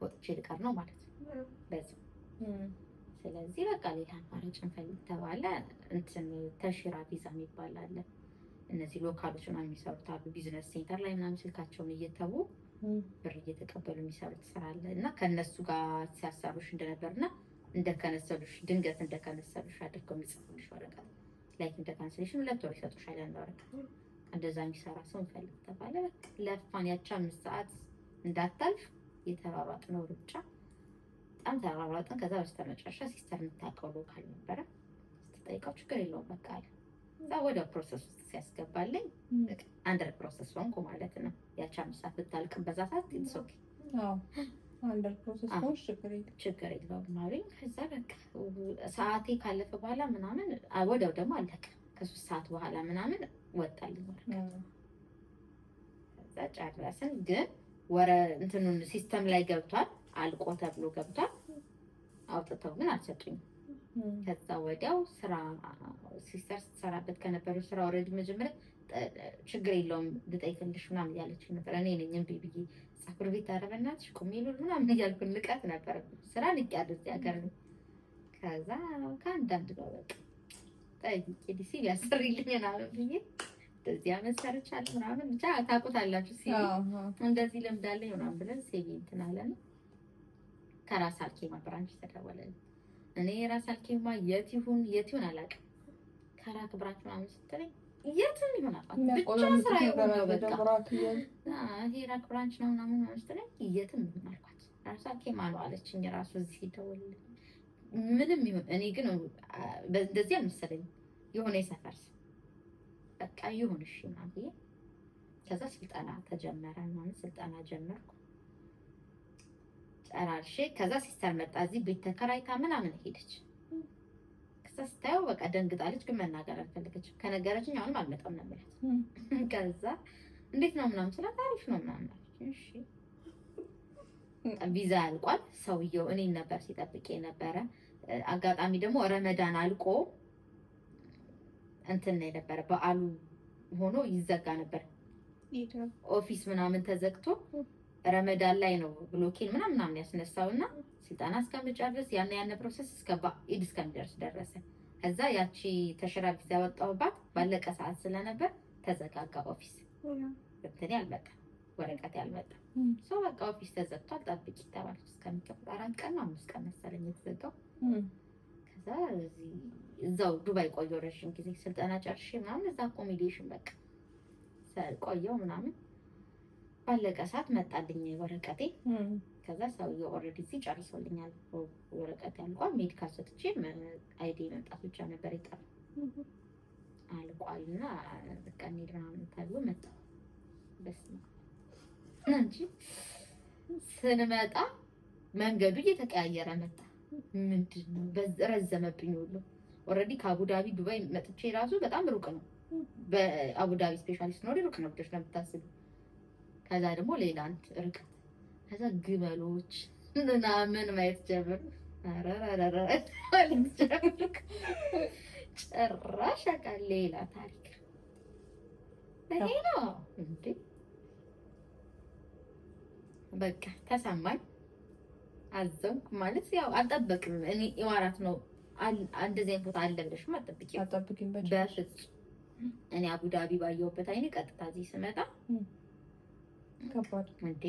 A: ወጥቼ ልቀር ነው ማለት ነው በዚህ። ስለዚህ በቃ ሌላ አማራጭ እንፈልግ ተባለ። እንትን ተሽራ ቪዛ የሚባል አለ። እነዚህ ሎካሎች ምናምን የሚሰሩት አሉ ቢዝነስ ሴንተር ላይ ምናምን ስልካቸውን እየተዉ ብር እየተቀበሉ የሚሰሩት ስራ አለ እና ከእነሱ ጋር ሲያሰሩሽ እንደነበርና እንደከነሰሉሽ ድንገት እንደከነሰሉሽ አድርገው የሚጽፉልሽ ወረቀት ላይክ እንደ ካንስሌሽን 2 ወር ይሰጡሻል ያን ወረቀት። እንደዛ የሚሰራ ሰው እንፈልግ ተባለ። ለፋን ያቻ 5 ሰዓት እንዳታልፍ የተሯሯጥ ነው ሩጫ። በጣም ተሯሯጥን። ከዛ በስተመጨረሻ ሲስተር የምታውቀው ሎካል ነበረ ስትጠይቀው ችግር የለውም በቃ አለ። እዛ ወደ ፕሮሰስ ውስጥ ሲያስገባልኝ አንደር ፕሮሰስ ሆንኩ ማለት ነው። ያቻ 5 ሰዓት ብታልቅም በዛ ሰዓት ኢንሶኪ
B: አንደር ፕሮሰስ ነው
A: ችግር የለውም አሉኝ። ከዛ በቃ ሰዓቴ ካለፈ በኋላ ምናምን ወዲያው ደግሞ አለቀ። ከ3 ሰዓት በኋላ ምናምን ወጣልኝ ወረቀት። ከዛ ጨረስን። ግን እንትኑን ሲስተም ላይ ገብቷል አልቆ ተብሎ ገብቷል። አውጥተው ግን አልሰጡኝም። ከዛ ወዲያው ስራ ሲስተር ስትሰራበት ከነበረው ስራ ኦልሬዲ መጀመሪያ ችግር የለውም ልጠይቅልሽ ምናምን እያለችኝ ነበር። እኔ ነኝ እምቢ ብዬ ፀጉር ቤት ኧረ በእናትሽ ቁሚ ሉል ምናምን እያልኩ ንቀት ነበር። ስራ ንቄያለሁ እዚህ ሀገር ነው። ከዛ ከአንዳንድ ነው በቃ ጠይቄ ዲሲ ቢያስርልኝ ምናምን ብዬ እንደዚህ ዓመት ሰርቻለሁ ምናምን ብቻ ታውቁታላችሁ። ሲቪ እንደዚህ ልምድ አለኝ ምናምን ብለን ሲቪ እንትን አለን። ከራስ አልኬማ ብራንች ተደወለልኝ። እኔ ራስ አልኬማ የት ይሁን አላውቅም። ከራክ ብራንች ምናምን ስትለኝ የትም ይሁን ብቻ ስራ ይሁን ነው በቃ ይሄ ራክ ብራንች ነው ምናምን ስትለኝ የትም ይሁን አልኳት። ራስ አልኬማ ነው አለችኝ። ራሱ እዚህ ደወለልኝ። ምንም ይሁን እኔ ግን እንደዚህ አልመሰለኝም። የሆነ የሰፈር በቃ ይሁን እሺ ምናምን ብዬ ከዛ ስልጠና ተጀመረ ምናምን ስልጠና ጀመርኩ ጨራርሼ። ከዛ ሲስተር መጣ እዚህ ቤት ተከራይታ ምናምን ሄደች። ከዛ ስታየው በቃ ደንግጣለች፣ ግን መናገር አልፈለገችም። ከነገረችኝ አሁንም አልመጣም ነው የምላት። ከዛ እንዴት ነው ምናምን ስላት አሪፍ ነው ምናምን አለች። እሺ ቪዛ ያልቋል። ሰውየው እኔን ነበር ሲጠብቅ የነበረ። አጋጣሚ ደግሞ ረመዳን አልቆ እንትን ነው የነበረ በዓሉ ሆኖ ይዘጋ ነበር ኦፊስ ምናምን ተዘግቶ ረመዳን ላይ ነው ብሎኬን ምናምን ያስነሳውና ስልጠና እስከምጨርስ ያነ ፕሮሰስ ኢድ እስከሚደርስ ደረሰ። ከዛ ያቺ ተሽራ ቪዛ ያወጣሁባት ባለቀ ሰዓት ስለነበር ተዘጋጋ ኦፊስ። እንትን ያልመጣ ወረቀት ያልመጣ ሰው በቃ ኦፊስ ተዘግቷል ጠብቂ ተባልኩ። እስከሚቀጥል 4 ቀን ነው 5 ቀን መሰለኝ የተዘጋው። ከዛ እዛው ዱባይ ቆየሁ ረዥም ጊዜ ስልጠና ጨርሼ ምናምን እዛ አኮሞዴሽን በቃ ቆየሁ ምናምን። ባለቀ ሰዓት መጣልኝ ወረቀቴ። ከዛ ሰውዬው ኦልሬዲ እዚህ ጨርሶልኛል ወረቀት ያልቋል። ሜዲካል ሰጥቼ አይዲ መምጣት ብቻ ነበር የቀረው አልቋልና በቃ እንሂድ ምናምን ተብሎ መጣ። በስመ አብ እንጂ ስንመጣ መንገዱ እየተቀያየረ መጣ። ምንድነው ረዘመብኝ ሁሉ። ኦልሬዲ ከአቡዳቢ ዱባይ መጥቼ ራሱ በጣም ሩቅ ነው። በአቡዳቢ ስፔሻሊስት ነው ሩቅ ነው ብለሽ ነው የምታስቢው። ከዛ ደግሞ ሌላ ርቀት። ከዛ ግመሎች ምናምን ማየት ጀመርኩ። አረረረረ ጭራሽ በቃ ሌላ ታሪክ ይሄ ነው እንዴ። በቃ ተሰማኝ፣ አዘንኩ። ማለት ያው አልጠበቅም እኔ ኢማራት ነው እንደዚህ አይነት ቦታ አለ ብለሽ አትጠብቂም በፍጹም። እኔ አቡዳቢ ባየሁበት አይኔ ቀጥታ እዚህ ስመጣ
B: ከባድ
A: እንዴ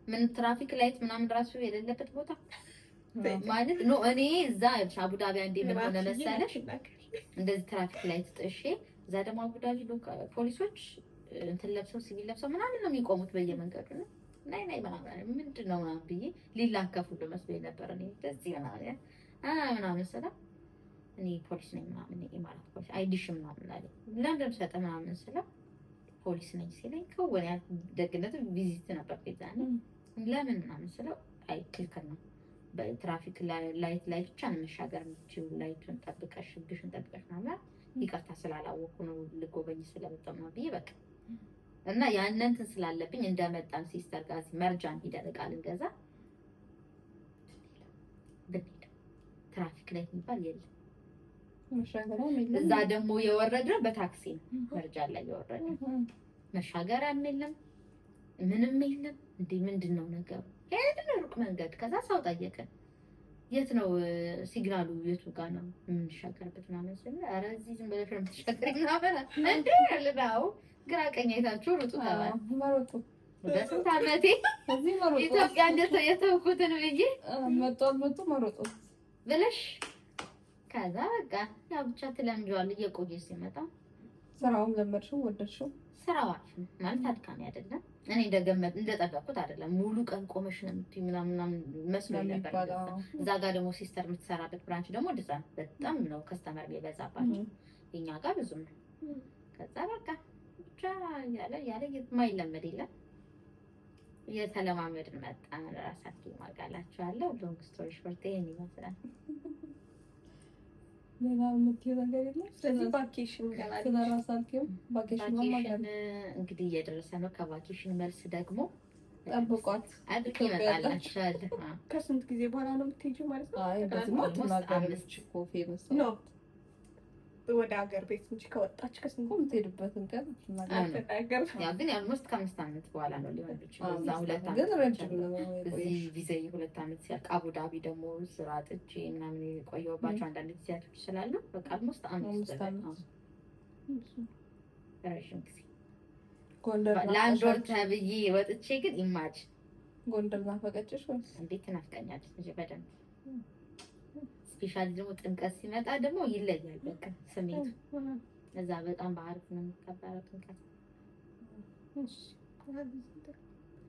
A: ምን ትራፊክ ላይት ምናምን ራሱ የሌለበት ቦታ ማለት ነው። እኔ እዛ አቡዳቢ አንዴ ምን ሆነ መሰለሽ እንደዚህ ትራፊክ ላይ ትጥሼ እዛ ደግሞ አቡዳቢ ፖሊሶች እንትን ለብሰው ሲቪል ለብሰው ምናምን ነው የሚቆሙት በየመንገዱ ነው። ናይ ምናምን ምንድን ነው ምናምን ብዬ ሊላከፉ መስሎኝ ነበር። እኔ እንደዚህ ምናምን ስለ እኔ ፖሊስ ነኝ ምናምን ማለት ፖሊስ አይዲሽ ምናምን አለኝ። ለምንድን ሰጠ ምናምን ስለ ፖሊስ ነኝ ሲለኝ ከወን ያ ደግነቱ ቪዚት ነበር ከዛኔ ለምን ምናምን ስለው አይ ክልክል ነው በትራፊክ ላይት ላይ ብቻ ነው መሻገር የምትችይው፣ ላይቱን ጠብቀሽ ህግሽን ጠብቀሽ ማለት ይቅርታ ስላላወኩ ነው ልጎበኝ ስለመጣሁ ነው ብዬ በቃ እና ያንን ስላለብኝ እንደመጣን ሲስተር ጋር መርጃን ሂደን ዕቃ ልንገዛ ብንሄድ ትራፊክ ላይ የሚባል የለም። እዛ ደግሞ የወረደ በታክሲ ነው መርጃ ላይ የወረደ መሻገሪያም የለም ምንም የለም። እንዴ ምንድን ነው ነገሩ? ሄድን ሩቅ መንገድ። ከዛ ሰው ጠየቅን የት ነው ሲግናሉ የቱ ጋር ነው የምንሻገርበት ምናምን ስል ኧረ እዚህ ዝም ብለሽ ነው የምትሻገሪ ምናምን እንዴ ልናው ግራ ቀኝ አይታችሁ ሩጡ ተባለ። መሮጡ በስንት ዓመቴ ኢትዮጵያ የተውኩትን ብዬ መጡ መሮጡ ብለሽ ከዛ በቃ ያው ብቻ ትለምጂዋለሽ እየቆየ ሲመጣ። ስራውን ለመድሽው ወደድሽው? ስራው አሪፍ ነው ማለት አድካሚ አይደለም። እኔ እንደጠበቅኩት አይደለም። ሙሉ ቀን ቆመሽ ነው የምትይው ምናምን መስሎኝ ነበር። እዛ ጋር ደግሞ ሲስተር የምትሰራበት ብራንች ደግሞ እንደዛ ነው። በጣም ነው ከስተመር የሚበዛባቸው። የኛ ጋር ብዙም ነው። ከዛ በቃ ብቻ ያለ የማይለመድ የለም እየተለማመድን መጣን። ራሳችን ማጋላችኋለሁ። ሎንግ ስቶሪ ሾርት ይሄን ይመስላል። ሌላ የምትይው ነገር የለም? ስለዚህ ቫኬሽን ገና ስለራሳችሁ ቫኬሽን እንግዲህ እየደረሰ ነው። ከቫኬሽን መልስ ደግሞ ጠብቋት አድርግ ይመጣላችኋል። ከስንት ጊዜ በኋላ ነው የምትሄጂው ማለት ነው? አይ በዚህ ማትናገርች ኮፊ መስሎ ወደ ሀገር ቤት እንጂ ከወጣች ከስንት የምትሄድበትን ቀን አትናገር። ያው ግን ያልሞስት ከ5 ዓመት በኋላ ነው ሊሆን ይችላል። እዛ 2 ዓመት ግን ረጅም ነው። እዚህ ቪዛ 2 ዓመት ሲያልቅ አቡዳቢ ደግሞ ስራ ጥቼ ምናምን የቆየሁባቸው አንዳንድ ጊዜያቶች ስላሉ በቃ አልሞስት 5 ዓመት ረጅም ጊዜ ጎንደር ለአንድ ወር ተብዬ ወጥቼ ግን ኢማጅ ጎንደር ናፈቀችሽ ወይስ እንዴት? ትናፍቀኛለች እንጂ በደንብ ስፔሻሊ ደግሞ ጥምቀት ሲመጣ ደግሞ ይለያል። በቃ ስሜቱ እዛ በጣም በአሪፍ ነው የሚከበረው ጥምቀት። እሺ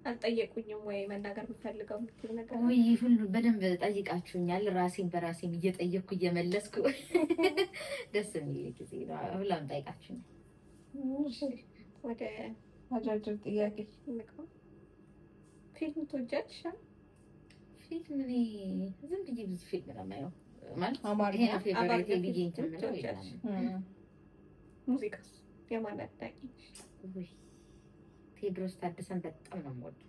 A: አልጠየቁኝም ወይ መናገር የምፈልገው ነገር ወይ? ሁሉ በደንብ ጠይቃችሁኛል። ራሴን በራሴን እየጠየቅኩ እየመለስኩ ደስ የሚል ጊዜ ነው። ሁላም ጠይቃችሁኛል። እሺ ወደ አጃጅር ጥያቄ እንቀው። ፊልም ትወጃለሽ? ፊልም እኔ ዝም ብዬ ብዙ ፊልም ነው የማየው ማለት አማርኛ ፌቨሪት ቢጊ እንትን ይላል። ሙዚቃስ የማን አድናቂ? ቴዎድሮስ ታደሰን በጣም ነው የምወደው።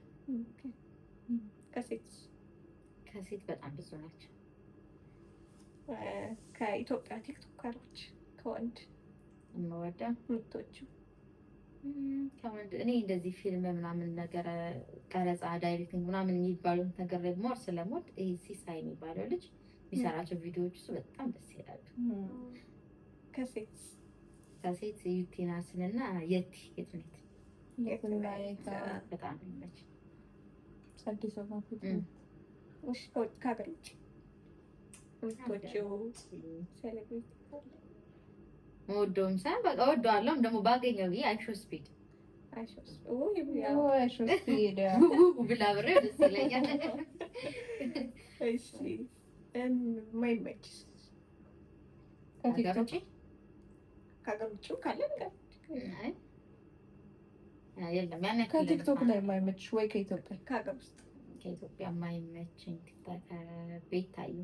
A: ከሴት በጣም ብዙ ናቸው። ከኢትዮጵያ ቲክቶከሮች ከወንድ የምወደው የምትወጂው? ከወንድ እኔ እንደዚህ ፊልም ምናምን ነገር ቀረጻ ዳይሬክቲንግ ምናምን የሚባሉት ነገር ላይ ሞር ስለምወድ ይሄ ሲሳይ የሚባለው ልጅ የሚሰራቸው ቪዲዮዎች እሱ በጣም ደስ ይላሉ። ከሴት ዩቲናስን እና የትኔት በጣም ይመች አዲስ አበባ ከሀገር ውጭ ሴሌብሪቲ ወዶም ሳይሆን በቃ ወደዋለሁ ደግሞ ባገኘው ብዬ አይሾ ስፒድ ብላ ብሬ ደስ ይለኛል። ማይመችስ ከሀገር ውጭ ካለ የለም ያን ያክል ከቲክቶክ ላይ የማይመችሽ ወይ ከኢትዮጵያ? ከሀገር ውስጥ ከኢትዮጵያ የማይመችኝ ቤታዩ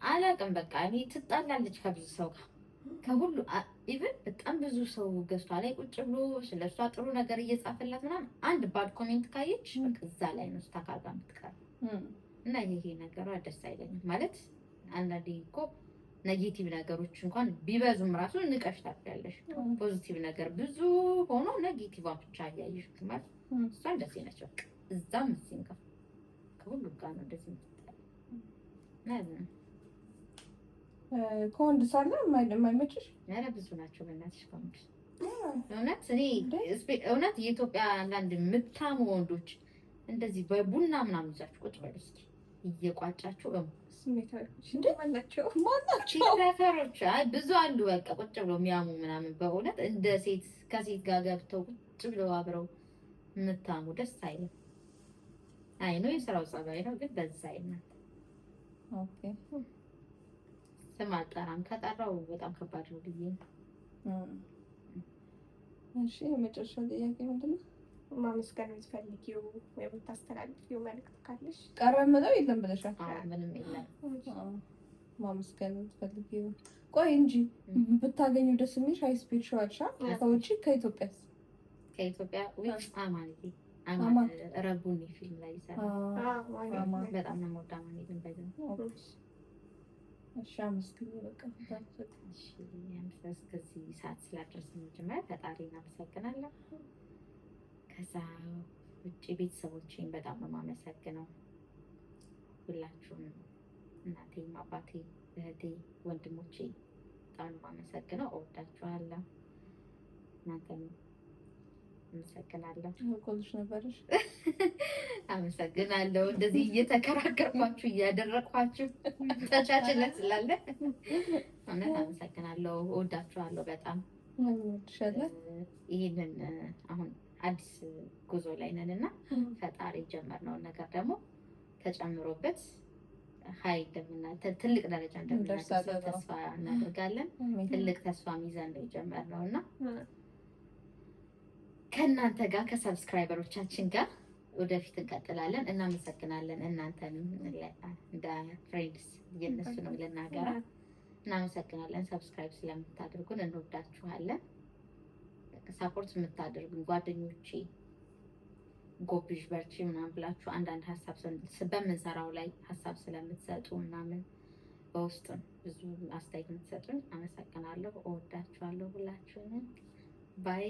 A: አላውቅም። በቃ እኔ ትጣላለች ከብዙ ሰው ጋር ከሁሉ ኢቭን በጣም ብዙ ሰው ገዝቷ ላይ ቁጭ ብሎ ስለሷ ጥሩ ነገር እየጻፈላት ምናምን አንድ ባድ ኮሜንት ካየች እዛ ላይ ነው ስታካርጋ የምትቀር እና ይሄ ነገሯ ደስ አይለኝም። ማለት አንዳንዴ እኮ ኔጌቲቭ ነገሮች እንኳን ቢበዙም ራሱ ንቀሽ ታያለሽ። ፖዚቲቭ ነገር ብዙ ሆኖ ኔጌቲቭ ብቻ እያየሽ ማለት እሷ እንደዚህ ነች። በቃ እዛም እዚህም ከሁሉም ጋር ነው እንደዚህ የምትጣለው። ከወንድ ሳለ የማይመችሽ? ኧረ ብዙ ናቸው በእናትሽ ከወንድ እውነት። እኔ እውነት የኢትዮጵያ አንዳንድ የምታሙ ወንዶች እንደዚህ በቡና ምናምን ይዛችሁ ቁጭ በሉ እስኪ እየቋጫችሁ
C: ስሜታዎች ማናቸው
A: ቲክቶከሮች ብዙ አሉ። በቃ ቁጭ ብለው የሚያሙ ምናምን በእውነት እንደ ሴት ከሴት ጋር ገብተው ቁጭ ብለው አብረው የምታሙ ደስ አይልም። አይ ነው የስራው ጸባይ ነው፣ ግን በዛ አይነት
B: ኦኬ
A: ስም አልጠራም። ከጠራው በጣም ከባድ ነው ብዬ ነው።
B: እሺ የመጨረሻ ጥያቄ ምንድን ነው?
C: ማመስገን የምትፈልጊው ወይም የምታስተላልፊው መልዕክት ካለሽ?
B: ቀረ የምለው የለም ብለሻል?
A: ምንም የለም።
B: ማመስገን የምትፈልጊው ቆይ እንጂ ብታገኘው ደስ የሚልሽ አይስፒሪቹ አልሻ ከውጭ ከኢትዮጵያስ?
A: ከኢትዮጵያ ውጭ አማን ረቡኒ ፊልም ላይ ይሰራል። በጣም ነው የምወዳው አማን በደንብ።
B: እሺ አመስግኝ በቃ።
A: እሺ እስከዚህ ሰዓት ስላደረስን መጀመሪያ ፈጣሪን አመሰግናለሁ። ከዛ ውጭ ቤተሰቦቼን በጣም ነው የማመሰግነው። ሁላችሁም እናቴም፣ አባቴ፣ እህቴ፣ ወንድሞቼ በጣም ነው የማመሰግነው። እወዳችኋለሁ። እናንተም አመሰግናለሁ።
B: ኮልሽ ነበርሽ።
A: አመሰግናለሁ። እንደዚህ እየተከራከርኳችሁ እያደረኳችሁ ተቻችለን ስላለ እውነት አመሰግናለሁ። እወዳችኋለሁ በጣም። ይህንን አሁን አዲስ ጉዞ ላይ ነን እና ፈጣሪ ጀመርነውን ነገር ደግሞ ተጨምሮበት ትልቅ ደረጃ እንደምናደርስ ተስፋ እናደርጋለን። ትልቅ ተስፋ ይዘን ነው የጀመርነው እና ከእናንተ ጋር ከሰብስክራይበሮቻችን ጋር ወደፊት እንቀጥላለን። እናመሰግናለን። እናንተንም እንደ ፍሬንድስ የነሱንም ልናገራ እናመሰግናለን። ሰብስክራይብ ስለምታደርጉን እንወዳችኋለን። ሳፖርት የምታደርጉን ጓደኞቼ ጎብዥ በርቺ ምናምን ብላችሁ አንዳንድ ሀሳብ በምንሰራው ላይ ሀሳብ ስለምትሰጡ ምናምን በውስጥም ብዙ አስተያየት የምትሰጡን አመሰግናለሁ። እወዳችኋለሁ ሁላችሁንም። ባይ